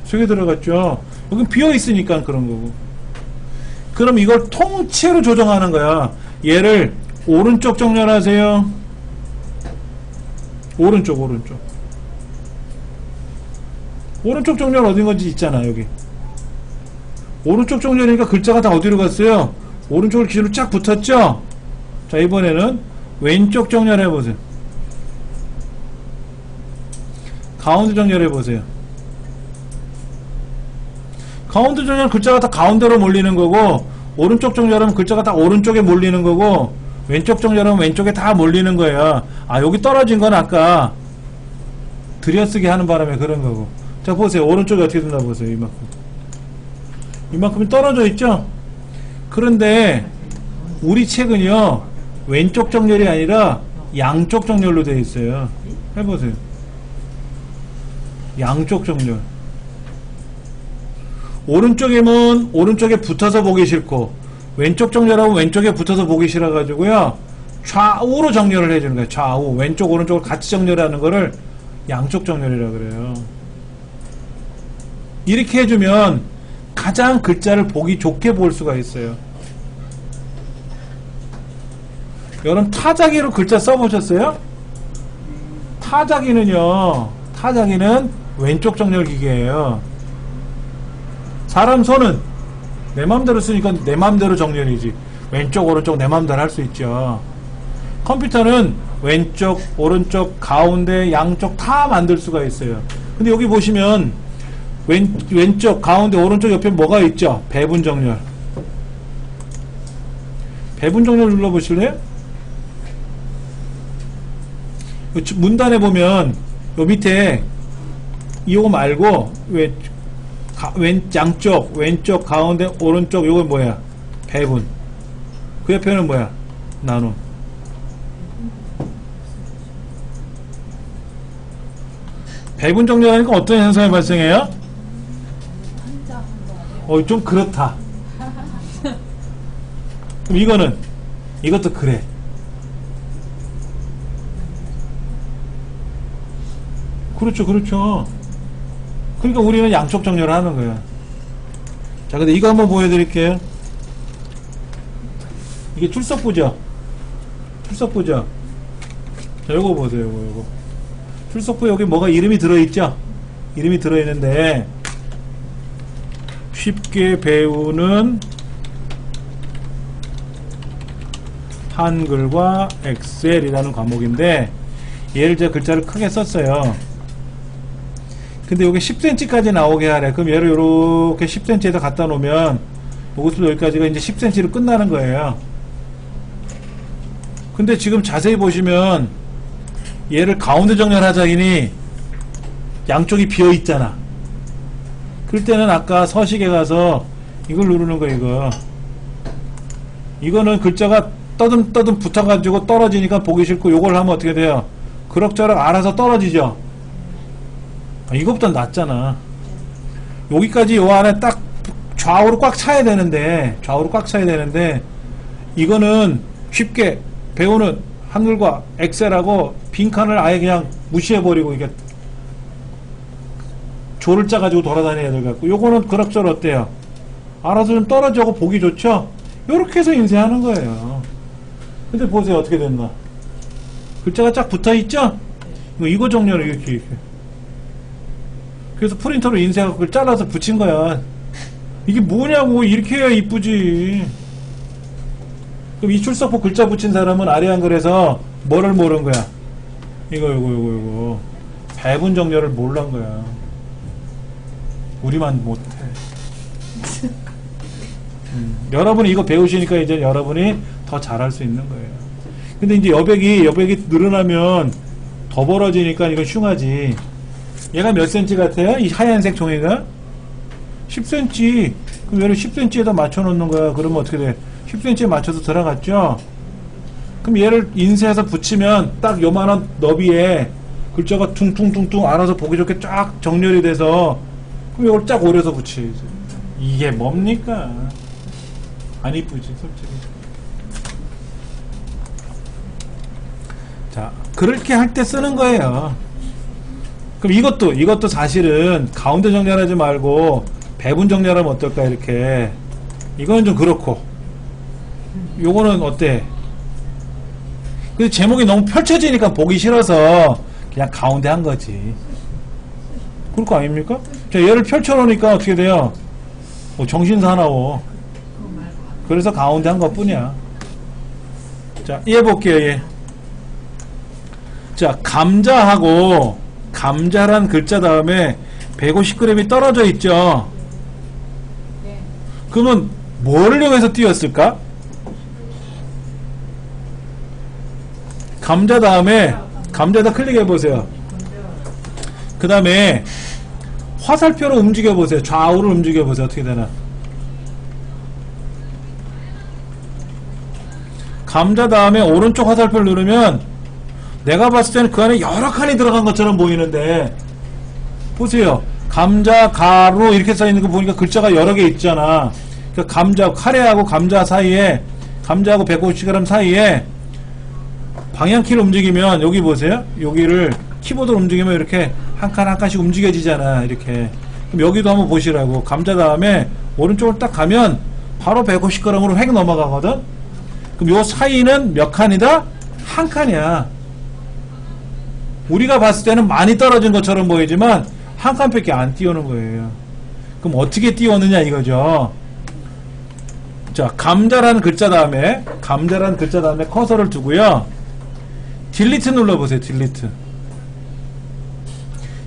속에 들어갔죠. 여기 비어있으니까 그런 거고. 그럼 이걸 통째로 조정하는 거야. 얘를 오른쪽 정렬하세요. 오른쪽 정렬 어딘 건지 있잖아. 여기 오른쪽 정렬이니까 글자가 다 어디로 갔어요? 오른쪽을 기준으로 쫙 붙었죠? 자, 이번에는 왼쪽 정렬해보세요. 가운데 정렬해보세요. 가운데 정렬은 글자가 다 가운데로 몰리는 거고, 오른쪽 정렬하면 글자가 다 오른쪽에 몰리는 거고, 왼쪽 정렬하면 왼쪽에 다 몰리는 거예요. 아, 여기 떨어진 건 아까 들여쓰기 하는 바람에 그런 거고. 자, 보세요. 오른쪽이 어떻게 된다 보세요. 이만큼. 이만큼이 떨어져 있죠? 그런데 우리 책은요, 왼쪽 정렬이 아니라 양쪽 정렬로 되어 있어요. 해보세요. 양쪽 정렬. 오른쪽이면 오른쪽에 붙어서 보기 싫고, 왼쪽 정렬하면 왼쪽에 붙어서 보기 싫어가지고요, 좌우로 정렬을 해주는 거예요. 좌우. 왼쪽, 오른쪽을 같이 정렬하는 거를 양쪽 정렬이라고 그래요. 이렇게 해주면 가장 글자를 보기 좋게 볼 수가 있어요. 여러분, 타자기로 글자 써보셨어요? 타자기는 왼쪽 정렬 기계예요. 사람 손은 내 맘대로 쓰니까 내 맘대로 정렬이지. 왼쪽, 오른쪽 내 맘대로 할 수 있죠. 컴퓨터는 왼쪽, 오른쪽, 가운데, 양쪽 다 만들 수가 있어요. 근데 여기 보시면 왼쪽, 가운데, 오른쪽 옆에 뭐가 있죠? 배분 정렬. 배분 정렬 눌러보실래요? 문단에 보면 요 밑에 이거 말고 양쪽, 왼쪽, 가운데, 오른쪽 요건 뭐야? 배분. 그 옆에는 뭐야? 나눔. 배분 정렬하니까 어떤 현상이 발생해요? 좀 그렇다. 그럼 이것도 그래. 그렇죠. 그러니까 우리는 양쪽 정렬을 하는 거예요. 자, 근데 이거 한번 보여드릴게요. 이게 출석부죠? 자, 요거 보세요, 요거. 출석부 여기 뭐가 이름이 들어있죠? 이름이 들어있는데, 쉽게 배우는 한글과 엑셀이라는 과목인데, 얘를 제가 글자를 크게 썼어요. 근데 요게 10cm까지 나오게 하래. 그럼 얘를 요렇게 10cm에다 갖다 놓으면 요것부터 여기까지가 이제 10cm로 끝나는 거예요. 근데 지금 자세히 보시면 얘를 가운데 정렬하자니 양쪽이 비어 있잖아. 그럴 때는 아까 서식에 가서 이걸 누르는 거. 이거는 글자가 떠듬 붙어가지고 떨어지니까 보기 싫고, 요걸 하면 어떻게 돼요? 그럭저럭 알아서 떨어지죠. 이것보다 낫잖아. 여기까지 요 안에 딱 좌우로 꽉 차야 되는데, 이거는 쉽게 배우는 한글과 엑셀하고 빈칸을 아예 그냥 무시해버리고, 이게 조를 짜가지고 돌아다녀야 될 것 같고, 요거는 그럭저럭 어때요? 알아서 좀 떨어져고 보기 좋죠? 요렇게 해서 인쇄하는 거예요. 근데 보세요, 어떻게 됐나? 글자가 쫙 붙어있죠? 이거 정렬을 이렇게. 그래서 프린터로 인쇄하고 그걸 잘라서 붙인 거야. 이게 뭐냐고. 이렇게 해야 이쁘지. 그럼 이 출석부 글자 붙인 사람은 아래 한글에서 뭐를 모른 거야? 이거. 배분 정렬을 몰란 거야. 우리만 못해. 여러분이 이거 배우시니까 이제 여러분이 더 잘할 수 있는 거예요. 근데 이제 여백이 늘어나면 더 벌어지니까 이건 흉하지. 얘가 몇 cm 같아요? 이 하얀색 종이가? 10cm. 그럼 얘를 10cm에다 맞춰 놓는 거야. 그러면 어떻게 돼? 10cm에 맞춰서 들어갔죠? 그럼 얘를 인쇄해서 붙이면 딱 요만한 너비에 글자가 퉁퉁퉁퉁 알아서 보기 좋게 쫙 정렬이 돼서, 그럼 이걸 쫙 오려서 붙여야지. 이게 뭡니까? 안 이쁘지, 솔직히. 자, 그렇게 할 때 쓰는 거예요. 그럼 이것도 사실은 가운데 정렬하지 말고 배분 정렬하면 어떨까, 이렇게. 이거는 좀 그렇고. 요거는 어때? 근데 제목이 너무 펼쳐지니까 보기 싫어서 그냥 가운데 한 거지. 그럴 거 아닙니까? 자, 얘를 펼쳐놓으니까 어떻게 돼요? 정신 사나워. 그래서 가운데 한 것 뿐이야. 자, 얘 볼게요, 얘. 자, 감자란 글자 다음에 150g이 떨어져 있죠? 그러면 뭐를 이용해서 띄웠을까? 감자 다음에 감자에다 클릭해 보세요. 그 다음에 화살표로 움직여 보세요. 좌우로 움직여 보세요. 어떻게 되나? 감자 다음에 오른쪽 화살표를 누르면 내가 봤을 때는 그 안에 여러 칸이 들어간 것처럼 보이는데, 보세요. 감자, 가로 이렇게 써있는 거 보니까 글자가 여러 개 있잖아. 그 감자, 카레하고 감자 사이에, 감자하고 150g 사이에 방향키를 움직이면, 여기 보세요. 여기를 키보드로 움직이면 이렇게 한 칸 한 칸씩 움직여지잖아. 이렇게. 그럼 여기도 한번 보시라고. 감자 다음에 오른쪽으로 딱 가면 바로 150g으로 획 넘어가거든? 그럼 요 사이는 몇 칸이다? 한 칸이야. 우리가 봤을 때는 많이 떨어진 것처럼 보이지만 한 칸밖에 안 띄우는 거예요. 그럼 어떻게 띄웠느냐 이거죠. 자, 감자라는 글자 다음에 커서를 두고요. 딜리트 눌러보세요.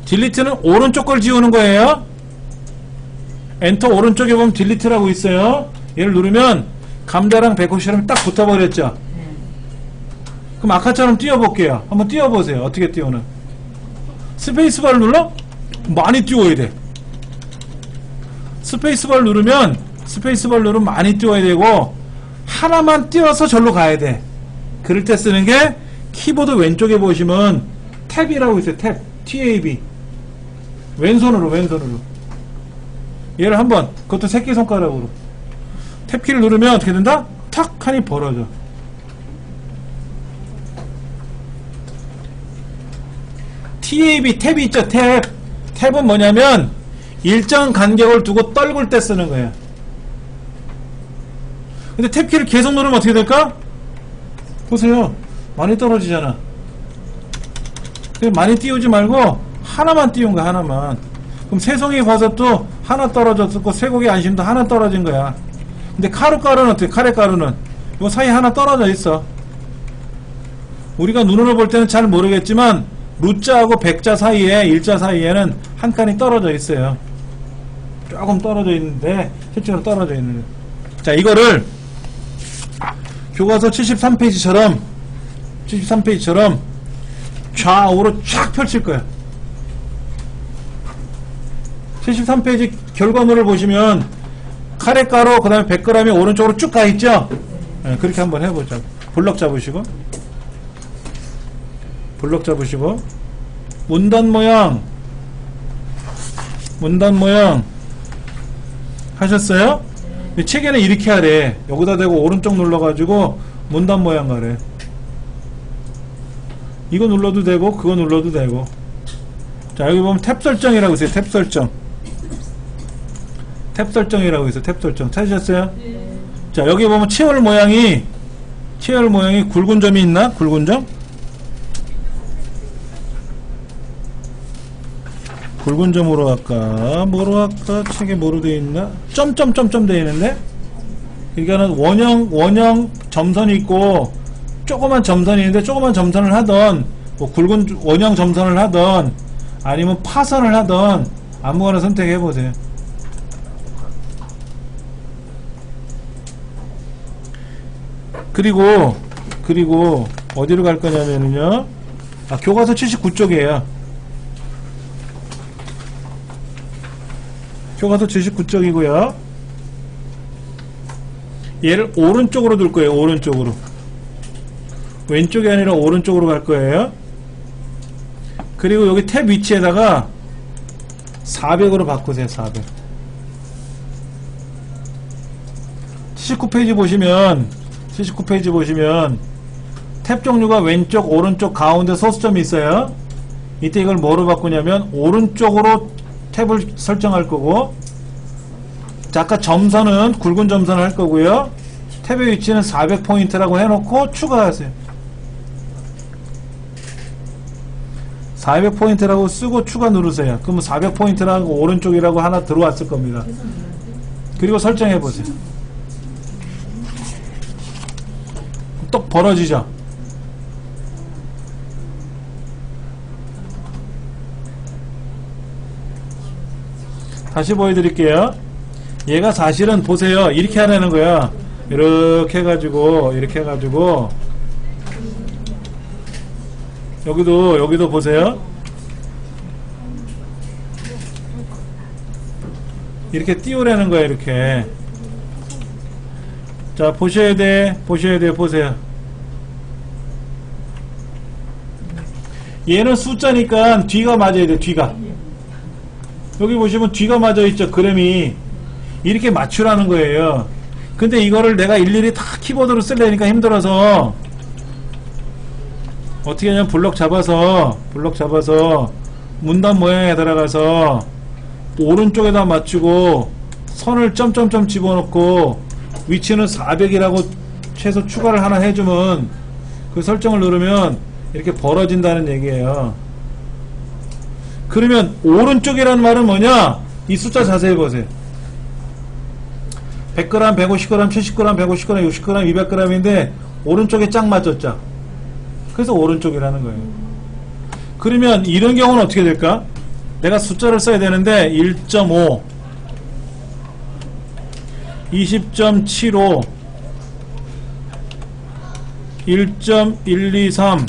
딜리트는 오른쪽 걸 지우는 거예요. 엔터 오른쪽에 보면 딜리트라고 있어요. 얘를 누르면 감자랑 150g 딱 붙어버렸죠. 그럼 아까처럼 띄워볼게요. 한번 띄워보세요. 어떻게 띄우는? 스페이스바를 눌러? 많이 띄워야 돼. 스페이스바를 누르면 많이 띄워야 되고, 하나만 띄워서 절로 가야 돼. 그럴 때 쓰는 게 키보드 왼쪽에 보시면 탭이라고 있어요. 탭. TAB. 왼손으로. 얘를 한번, 그것도 새끼손가락으로. 탭키를 누르면 어떻게 된다? 탁! 칸이 벌어져. TAB, 탭이 있죠, 탭. 탭은 뭐냐면, 일정 간격을 두고 떨굴 때 쓰는 거예요. 근데 탭키를 계속 누르면 어떻게 될까? 보세요. 많이 떨어지잖아. 많이 띄우지 말고, 하나만 띄운 거야, 하나만. 그럼 새송이 버섯도 하나 떨어졌고, 쇠고기 안심도 하나 떨어진 거야. 근데 카레가루는 어떻게, 카레가루는? 요 사이 하나 떨어져 있어. 우리가 눈으로 볼 때는 잘 모르겠지만, 루자하고 백자 사이에, 일자 사이에는 한 칸이 떨어져 있어요. 조금 떨어져 있는데, 실제로 떨어져 있는. 자, 이거를, 교과서 73페이지처럼, 좌우로 쫙 펼칠 거예요. 73페이지 결과물을 보시면, 카레가루, 그 다음에 100g이 오른쪽으로 쭉 가 있죠? 네, 그렇게 한번 해보자. 블럭 잡으시고, 문단 모양 하셨어요? 책에는 이렇게 하래. 여기다 대고 오른쪽 눌러가지고 문단 모양 가래. 이거 눌러도 되고 그거 눌러도 되고. 자, 여기 보면 탭 설정이라고 있어요. 탭 설정이라고 있어요. 탭 설정 찾으셨어요? 네. 자, 여기 보면 채열 모양이 굵은 점이 있나? 굵은 점? 굵은 점으로 할까? 뭐로 할까? 책에 뭐로 되어 있나? 점점점점 되어 있는데? 그러니까는 원형 점선이 있고, 조그만 점선이 있는데, 조그만 점선을 하던, 뭐 굵은 원형 점선을 하던, 아니면 파선을 하던, 아무거나 선택해보세요. 그리고, 어디로 갈 거냐면요. 교과서 79쪽이에요. 교과서 79쪽이고요. 얘를 오른쪽으로 둘 거예요. 오른쪽으로. 왼쪽이 아니라 오른쪽으로 갈 거예요. 그리고 여기 탭 위치에다가 400으로 바꾸세요. 400. 79페이지 보시면 탭 종류가 왼쪽, 오른쪽, 가운데 소수점이 있어요. 이때 이걸 뭐로 바꾸냐면 오른쪽으로 탭을 설정할 거고, 자, 아까 점선은 굵은 점선을 할 거고요. 탭의 위치는 400포인트라고 해놓고 추가하세요. 400포인트라고 쓰고 추가 누르세요. 그러면 400포인트라고 오른쪽이라고 하나 들어왔을 겁니다. 그리고 설정해 보세요. 똑 벌어지죠? 다시 보여드릴게요. 얘가 사실은 보세요. 이렇게 하라는 거야. 이렇게 해가지고 이렇게 해가지고 여기도 보세요. 이렇게 띄우라는 거야. 이렇게. 자, 보셔야 돼. 보세요. 얘는 숫자니까 뒤가 맞아야 돼. 뒤가. 여기 보시면 뒤가 맞아 있죠. 그램이. 이렇게 맞추라는 거예요. 근데 이거를 내가 일일이 다 키보드로 쓰려니까 힘들어서 어떻게 하냐면 블럭 잡아서 문단 모양에 들어가서 오른쪽에다 맞추고 선을 점점점 집어넣고 위치는 400이라고 최소 추가를 하나 해주면 그 설정을 누르면 이렇게 벌어진다는 얘기예요. 그러면 오른쪽이라는 말은 뭐냐? 이 숫자 자세히 보세요. 100g, 150g, 70g, 150g, 60g, 200g인데 오른쪽에 짝 맞췄죠. 그래서 오른쪽이라는 거예요. 그러면 이런 경우는 어떻게 될까? 내가 숫자를 써야 되는데 1.5, 20.75, 1.123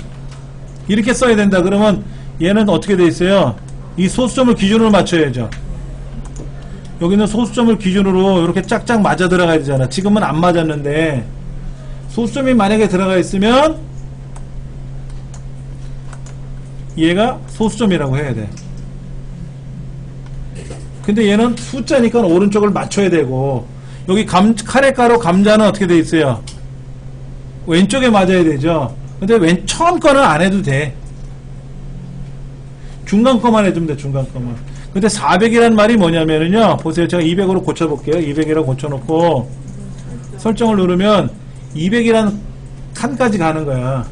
이렇게 써야 된다. 그러면 얘는 어떻게 돼 있어요? 이 소수점을 기준으로 맞춰야죠. 여기는 소수점을 기준으로 이렇게 짝짝 맞아 들어가야 되잖아. 지금은 안 맞았는데 소수점이 만약에 들어가 있으면 얘가 소수점이라고 해야 돼. 근데 얘는 숫자니까 오른쪽을 맞춰야 되고, 여기 카레가루 감자는 어떻게 돼 있어요? 왼쪽에 맞아야 되죠. 근데 처음 거는 안 해도 돼. 중간 거만 해주면 돼. 중간 거만. 근데 400이라는 말이 뭐냐면은요, 보세요. 제가 200으로 고쳐볼게요. 200이라고 고쳐놓고 설정을 누르면 200이라는 칸까지 가는 거야.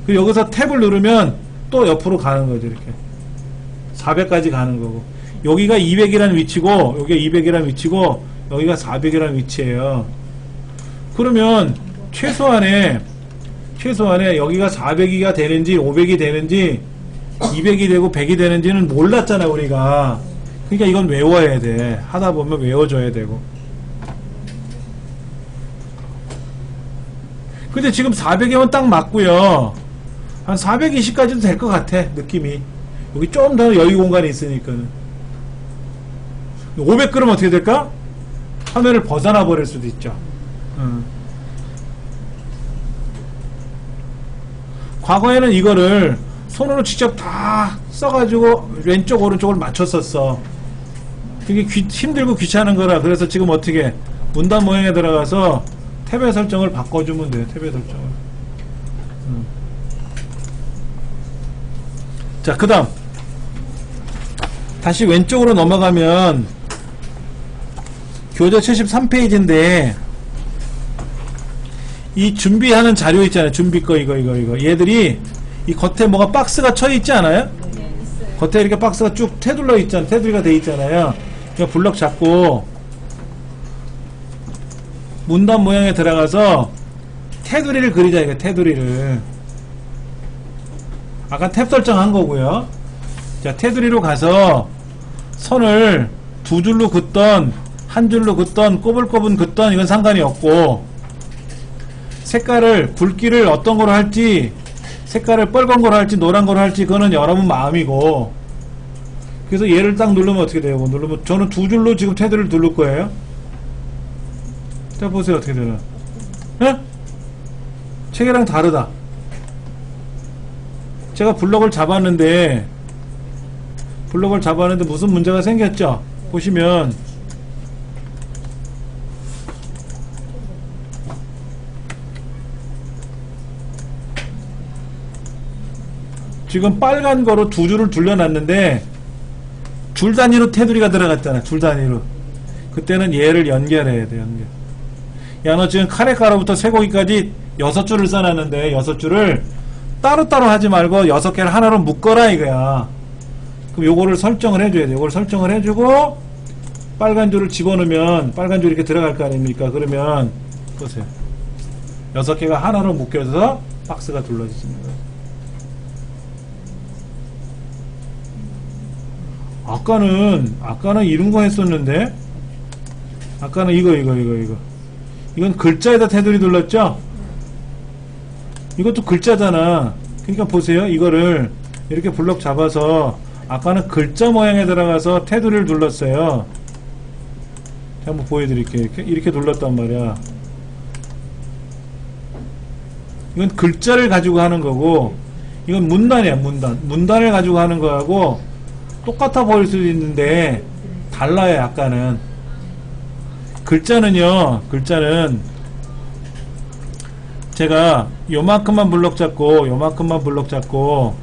그리고 여기서 탭을 누르면 또 옆으로 가는 거죠. 이렇게 400까지 가는 거고, 여기가 200이라는 위치고 여기가 200이라는 위치고 여기가 400이라는 위치예요. 그러면 최소한에 여기가 400이가 되는지 500이 되는지 200이 되고 100이 되는지는 몰랐잖아 우리가. 그러니까 이건 외워야 돼. 하다 보면 외워줘야 되고. 근데 지금 400이면 딱 맞고요. 한 420까지도 될 것 같아. 느낌이. 여기 좀 더 여유 공간이 있으니까는. 500 그러면 어떻게 될까? 화면을 벗어나 버릴 수도 있죠. 과거에는 이거를 손으로 직접 다 써가지고 왼쪽 오른쪽을 맞췄었어. 그게 힘들고 귀찮은 거라. 그래서 지금 어떻게 문단 모양에 들어가서 탭의 설정을 바꿔주면 돼요. 탭의 설정을. 자, 그 다음 다시 왼쪽으로 넘어가면 교재 73페이지인데 이 준비하는 자료 있잖아요. 준비 거 이거 얘들이 이 겉에 뭐가 박스가 쳐 있지 않아요? 네, 있어요. 겉에 이렇게 박스가 쭉 테둘러 있잖아요. 테두리가 돼 있잖아요. 그냥 블럭 잡고 문단 모양에 들어가서 테두리를 그리자. 이거 테두리를 아까 탭 설정한 거고요. 자, 테두리로 가서 선을 두 줄로 긋던 한 줄로 긋던 꼬불꼬불 긋던 이건 상관이 없고, 색깔을 굵기를 어떤 거로 할지, 색깔을 빨간 거로 할지 노란 거로 할지 그거는 여러분 마음이고. 그래서 얘를 딱 누르면 어떻게 돼요? 누르면 저는 두 줄로 지금 테두리를 누를 거예요. 자, 보세요. 어떻게 되나? 예? 책이랑 다르다. 제가 블럭을 잡았는데 무슨 문제가 생겼죠? 보시면 지금 빨간 거로 두 줄을 둘러놨는데 줄 단위로 테두리가 들어갔잖아. 줄 단위로. 그때는 얘를 연결해야 돼. 연결. 야, 너 지금 카레가루부터 쇠고기까지 6줄을 써놨는데 6줄을 따로따로 하지 말고 6개를 하나로 묶어라 이거야. 그럼 요거를 설정을 해줘야 돼. 요걸 설정을 해주고 빨간 줄을 집어넣으면 빨간 줄이 이렇게 들어갈 거 아닙니까? 그러면 보세요. 6개가 하나로 묶여서 박스가 둘러지는 거예요. 아까는 이런 거 했었는데 아까는 이거 이건 글자에다 테두리 둘렀죠? 이것도 글자잖아. 그러니까 보세요. 이거를 이렇게 블럭 잡아서 아까는 글자 모양에 들어가서 테두리를 둘렀어요. 한번 보여드릴게요. 이렇게 둘렀단 말이야. 이건 글자를 가지고 하는 거고 이건 문단이야. 문단을 가지고 하는 거하고 똑같아 보일 수도 있는데 달라요. 약간은. 글자는 제가 요만큼만 블럭 잡고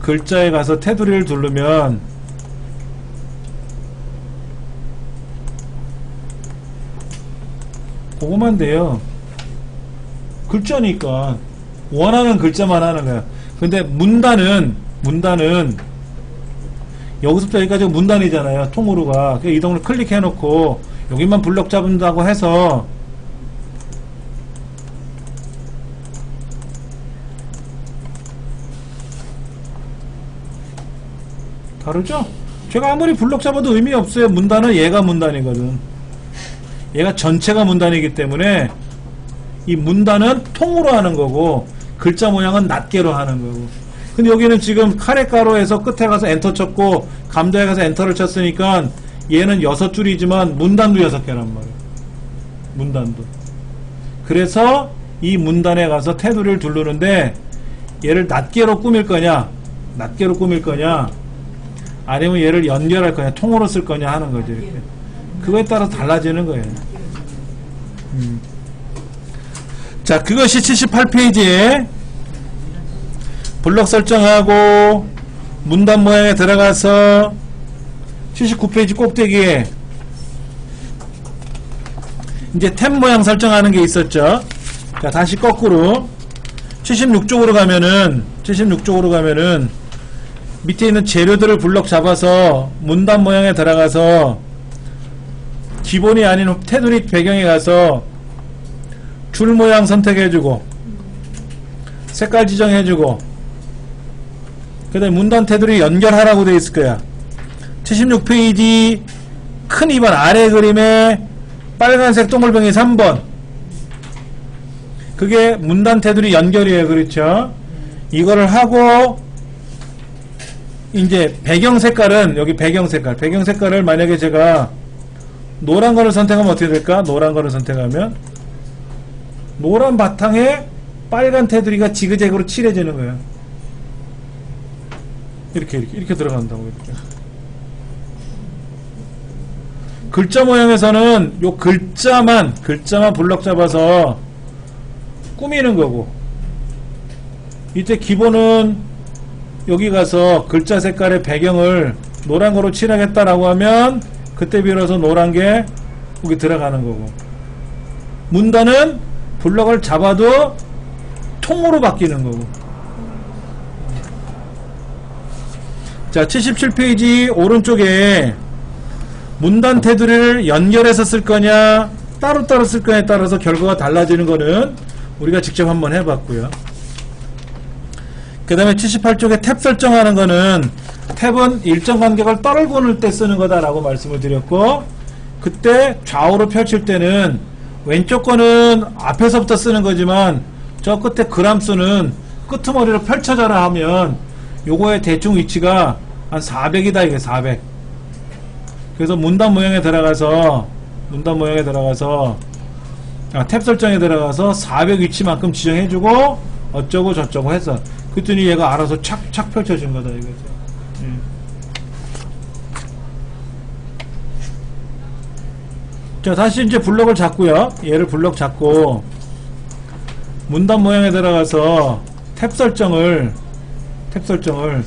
글자에 가서 테두리를 두르면 그거만 돼요. 글자니까 원하는 글자만 하는 거야. 근데 문단은 여기서부터 여기까지 문단이잖아요. 통으로가. 이동을 클릭해 놓고 여기만 블럭 잡는다고 해서 다르죠? 제가 아무리 블럭 잡아도 의미 없어요. 문단은 얘가 문단이거든. 얘가 전체가 문단이기 때문에 이 문단은 통으로 하는 거고 글자 모양은 낱개로 하는 거고. 근데 여기는 지금 카레가루에서 끝에 가서 엔터 쳤고 감자에 가서 엔터를 쳤으니까 얘는 6줄이지만 문단도 6개란 말이에요. 문단도. 그래서 이 문단에 가서 테두리를 두르는데 얘를 낱개로 꾸밀 거냐 아니면 얘를 연결할 거냐 통으로 쓸 거냐 하는 거죠. 이렇게. 그거에 따라 달라지는 거예요. 자, 그것이 78페이지에 블럭 설정하고 문단 모양에 들어가서 79페이지 꼭대기에 이제 탭 모양 설정하는 게 있었죠. 자, 다시 거꾸로 76쪽으로 가면은 밑에 있는 재료들을 블럭 잡아서 문단 모양에 들어가서 기본이 아닌 테두리 배경에 가서 줄 모양 선택해주고 색깔 지정해주고 그 다음에 문단 테두리 연결하라고 되어 있을 거야. 76페이지 큰 2번 아래 그림에 빨간색 동글뱅이 3번 그게 문단 테두리 연결이에요. 그렇죠? 이거를 하고 이제 배경 색깔은 여기 배경 색깔을 만약에 제가 노란 거를 선택하면 어떻게 될까? 노란 거를 선택하면 노란 바탕에 빨간 테두리가 지그재그로 칠해지는 거예요. 이렇게 들어간다고. 이렇게. 글자 모양에서는 요 글자만 블럭 잡아서 꾸미는 거고 이때 기본은 여기 가서 글자 색깔의 배경을 노란 거로 칠하겠다라고 하면 그때 비로소 노란 게 여기 들어가는 거고 문단은 블럭을 잡아도 통으로 바뀌는 거고. 자, 77페이지 오른쪽에 문단 테두리를 연결해서 쓸 거냐 따로따로 쓸 거냐에 따라서 결과가 달라지는 거는 우리가 직접 한번 해봤고요. 그 다음에 78쪽에 탭 설정하는 거는 탭은 일정 간격을 떨구는 때 쓰는 거다라고 말씀을 드렸고 그때 좌우로 펼칠 때는 왼쪽 거는 앞에서부터 쓰는 거지만 저 끝에 그람수는 끄트머리로 펼쳐져라 하면 요거의 대충 위치가 한 400이다 이게 400. 그래서 문단 모양에 들어가서 탭 설정에 들어가서 400 위치만큼 지정해주고 어쩌고 저쩌고 해서 그랬더니 얘가 알아서 착 펼쳐진 거다 이거죠. 자, 다시 이제 블럭을 잡고요. 얘를 블럭 잡고 문단 모양에 들어가서 탭 설정을 탭 설정을.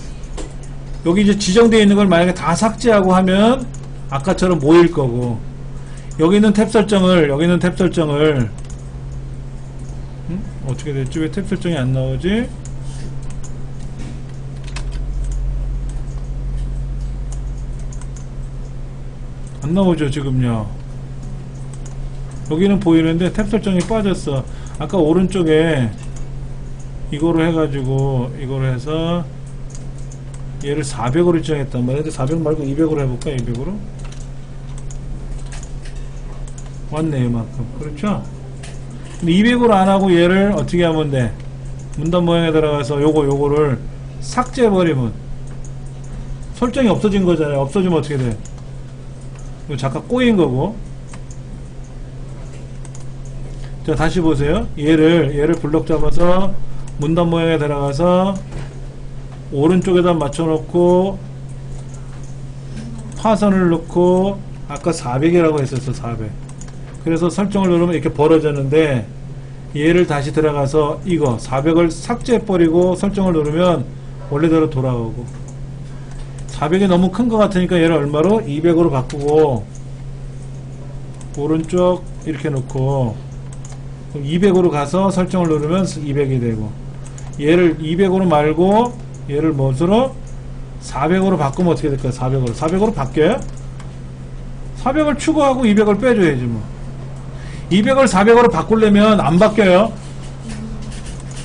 여기 이제 지정되어 있는 걸 만약에 다 삭제하고 하면 아까처럼 모일 거고, 여기 있는 탭 설정을 어떻게 됐지? 왜 탭 설정이 안 나오지? 안 나오죠 지금요. 여기는 보이는데 탭 설정이 빠졌어. 아까 오른쪽에 이거로 해가지고 이거로 해서 얘를 400으로 지정했단 말이야. 근데 400 말고 200으로 해볼까? 200으로 왔네 이만큼. 그렇죠? 근데 200으로 안하고 얘를 어떻게 하면 돼? 문단 모양에 들어가서 요거를 삭제해버리면 설정이 없어진 거잖아요. 없어지면 어떻게 돼? 이거 잠깐 꼬인 거고. 자, 다시 보세요. 얘를 블럭 잡아서 문단 모양에 들어가서 오른쪽에다 맞춰놓고 파선을 넣고 아까 400이라고 했었어. 400. 그래서 설정을 누르면 이렇게 벌어졌는데 얘를 다시 들어가서 이거 400을 삭제해버리고 설정을 누르면 원래대로 돌아오고, 400이 너무 큰 것 같으니까 얘를 얼마로? 200으로 바꾸고 오른쪽 이렇게 놓고 200으로 가서 설정을 누르면 200이 되고, 얘를 200으로 말고 얘를 무엇으로? 400으로 바꾸면 어떻게 될까요? 400으로 바뀌어요? 400을 추가하고 200을 빼줘야지 뭐. 200을 400으로 바꾸려면 안 바뀌어요.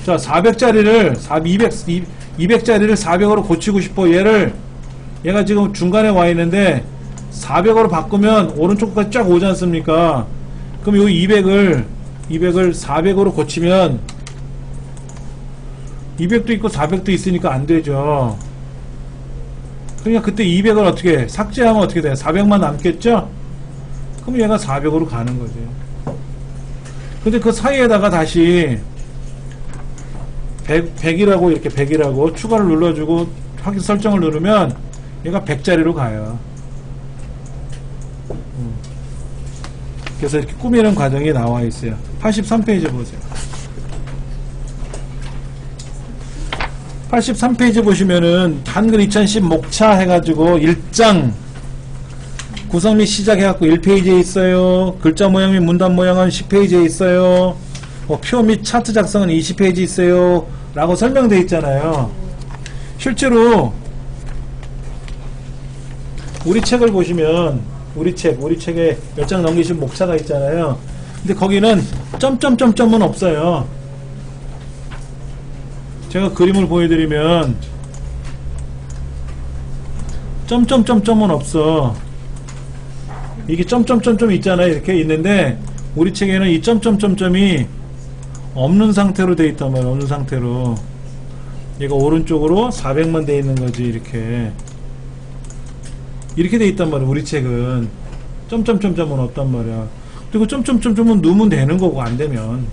자, 400짜리를 200짜리를 400으로 고치고 싶어. 얘가 지금 중간에 와 있는데 400으로 바꾸면 오른쪽까지 쫙 오지 않습니까? 그럼 요 200을 400으로 고치면 200도 있고 400도 있으니까 안 되죠. 그러니까 그때 200을 어떻게 해? 삭제하면 어떻게 돼? 400만 남겠죠? 그럼 얘가 400으로 가는 거죠. 근데 그 사이에다가 다시 100이라고 이렇게 100이라고 추가를 눌러주고 확인 설정을 누르면 얘가 100짜리로 가요. 그래서 이렇게 꾸미는 과정이 나와 있어요. 83페이지 보세요. 83페이지 보시면은 한글 2010 목차 해가지고 1장 구성 및 시작해갖고 1페이지에 있어요. 글자 모양 및 문단 모양은 10페이지에 있어요. 표 및 차트 작성은 20페이지 있어요. 라고 설명되어 있잖아요. 실제로 우리 책을 보시면 우리 책에 몇 장 넘기신 목차가 있잖아요. 근데 거기는 점점점점은 없어요. 제가 그림을 보여드리면 점점점점은 없어. 이게 점점점점 있잖아요. 이렇게 있는데 우리 책에는 이 점점점점이 없는 상태로 돼 있단 말이에요. 없는 상태로. 얘가 오른쪽으로 400만 돼 있는 거지. 이렇게 돼 있단 말이야. 우리 책은 점점점점은 없단 말이야. 그리고 점점점점은 넣으면 되는 거고 안 되면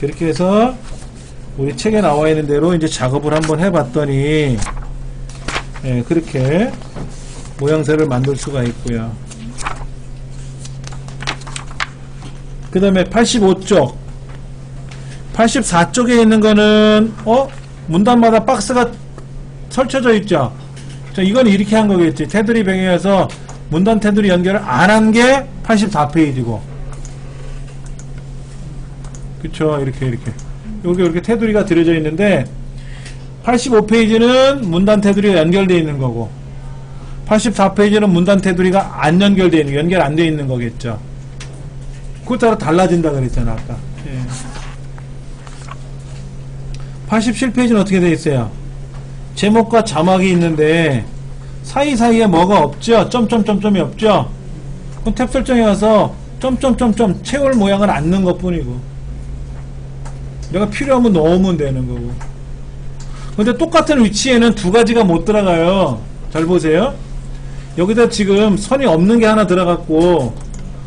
그렇게 해서 우리 책에 나와 있는 대로 이제 작업을 한번 해봤더니 그렇게 모양새를 만들 수가 있고요. 그 다음에 85쪽 84쪽에 있는 거는 문단마다 박스가 설쳐져 있죠. 자, 이건 이렇게 한 거겠지. 테두리 병행해서 문단 테두리 연결을 안 한 게 84페이지고 그쵸. 이렇게 테두리가 들여져 있는데 85페이지는 문단 테두리가 연결되어 있는 거고 84페이지는 문단 테두리가 안 연결되어 있는, 연결 안 되어 있는 거겠죠. 그것 따라 달라진다 그랬잖아 아까. 87페이지는 어떻게 되어 있어요? 제목과 자막이 있는데 사이사이에 뭐가 없죠? 점점점점이 없죠? 그럼 탭 설정에 가서 점점점점 채울 모양을 안 넣은 것 뿐이고 내가 필요하면 넣으면 되는 거고. 근데 똑같은 위치에는 두 가지가 못 들어가요. 잘 보세요. 여기다 지금 선이 없는 게 하나 들어갔고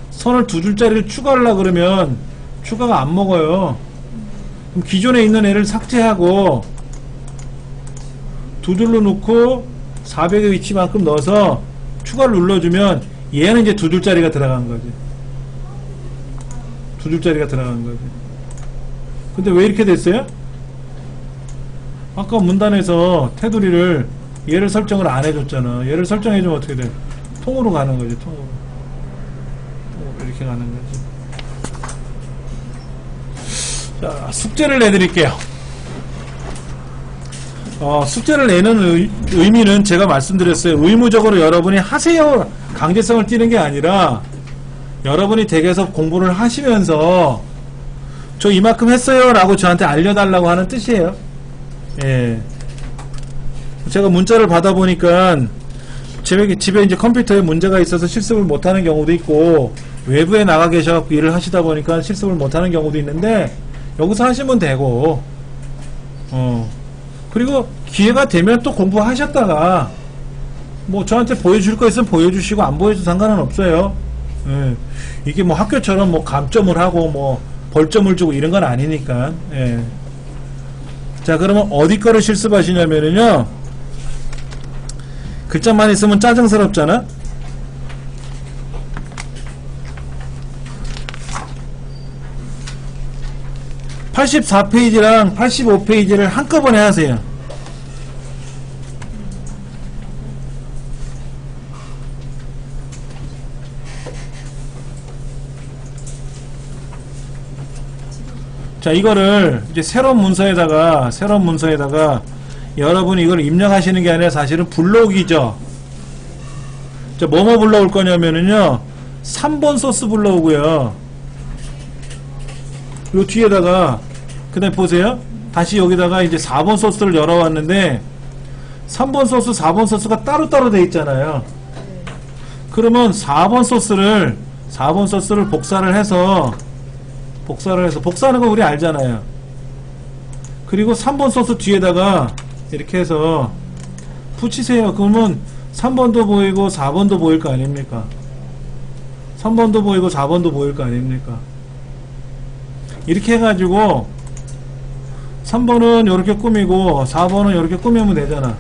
선을 두 줄짜리를 추가하려고 그러면 추가가 안 먹어요. 그럼 기존에 있는 애를 삭제하고 두 줄로 놓고 400의 위치만큼 넣어서 추가를 눌러주면 얘는 이제 두 줄짜리가 들어간 거지. 두 줄짜리가 들어간 거지. 근데 왜 이렇게 됐어요? 아까 문단에서 테두리를 얘를 설정을 안 해줬잖아. 얘를 설정해주면 어떻게 돼? 통으로 가는 거지. 통으로 이렇게 가는 거지. 자, 숙제를 내드릴게요. 숙제를 내는 의미는 제가 말씀드렸어요. 의무적으로 여러분이 하세요 강제성을 띠는 게 아니라 여러분이 댁에서 공부를 하시면서 저 이만큼 했어요 라고 저한테 알려달라고 하는 뜻이에요. 예. 제가 문자를 받아보니까 집에 이제 컴퓨터에 문제가 있어서 실습을 못하는 경우도 있고 외부에 나가 계셔갖고 일을 하시다 보니까 실습을 못하는 경우도 있는데 여기서 하시면 되고 그리고 기회가 되면 또 공부하셨다가 뭐 저한테 보여줄 거 있으면 보여주시고 안 보여줘도 상관은 없어요. 예. 이게 뭐 학교처럼 뭐 감점을 하고 뭐 벌점을 주고 이런 건 아니니까. 예. 자, 그러면 어디 거를 실습하시냐면은요, 글자만 있으면 짜증스럽잖아. (84페이지랑) (85페이지를) 한꺼번에 하세요. 자, 이거를 이제 새로운 문서에다가 여러분이 이걸 입력하시는 게 아니라 사실은 불러오기죠. 자, 뭐뭐 불러올 거냐면은요, 3번 소스 불러오고요. 요 뒤에다가, 그 다음에 보세요. 다시 여기다가 이제 4번 소스를 열어왔는데, 3번 소스, 4번 소스가 따로따로 돼 있잖아요. 그러면 4번 소스를 복사를 해서, 복사하는 거 우리 알잖아요. 그리고 3번 소스 뒤에다가 이렇게 해서 붙이세요. 그러면 3번도 보이고 4번도 보일 거 아닙니까? 3번도 보이고 4번도 보일 거 아닙니까? 이렇게 해가지고 3번은 이렇게 꾸미고 4번은 이렇게 꾸미면 되잖아.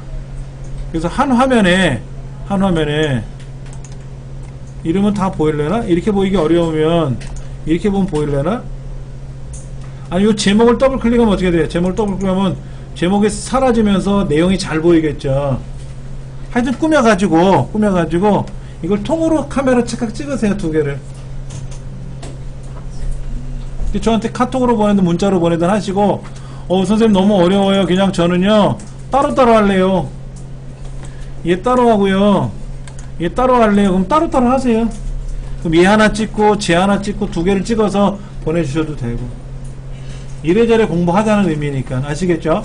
그래서 한 화면에 이러면 다 보일래나? 이렇게 보이기 어려우면 이렇게 보면 보일래나? 아니, 요 제목을 더블 클릭하면 어떻게 돼요? 제목을 더블 클릭하면 제목이 사라지면서 내용이 잘 보이겠죠. 하여튼 꾸며가지고 이걸 통으로 카메라 착각 찍으세요. 2개를. 저한테 카톡으로 보내든 문자로 보내든 하시고, 선생님 너무 어려워요. 그냥 저는요 따로따로 할래요. 얘 따로 하고요, 얘 따로 할래요. 그럼 따로따로 하세요. 그럼 얘 하나 찍고 쟤 하나 찍고 2개를 찍어서 보내주셔도 되고, 이래저래 공부하자는 의미니까. 아시겠죠?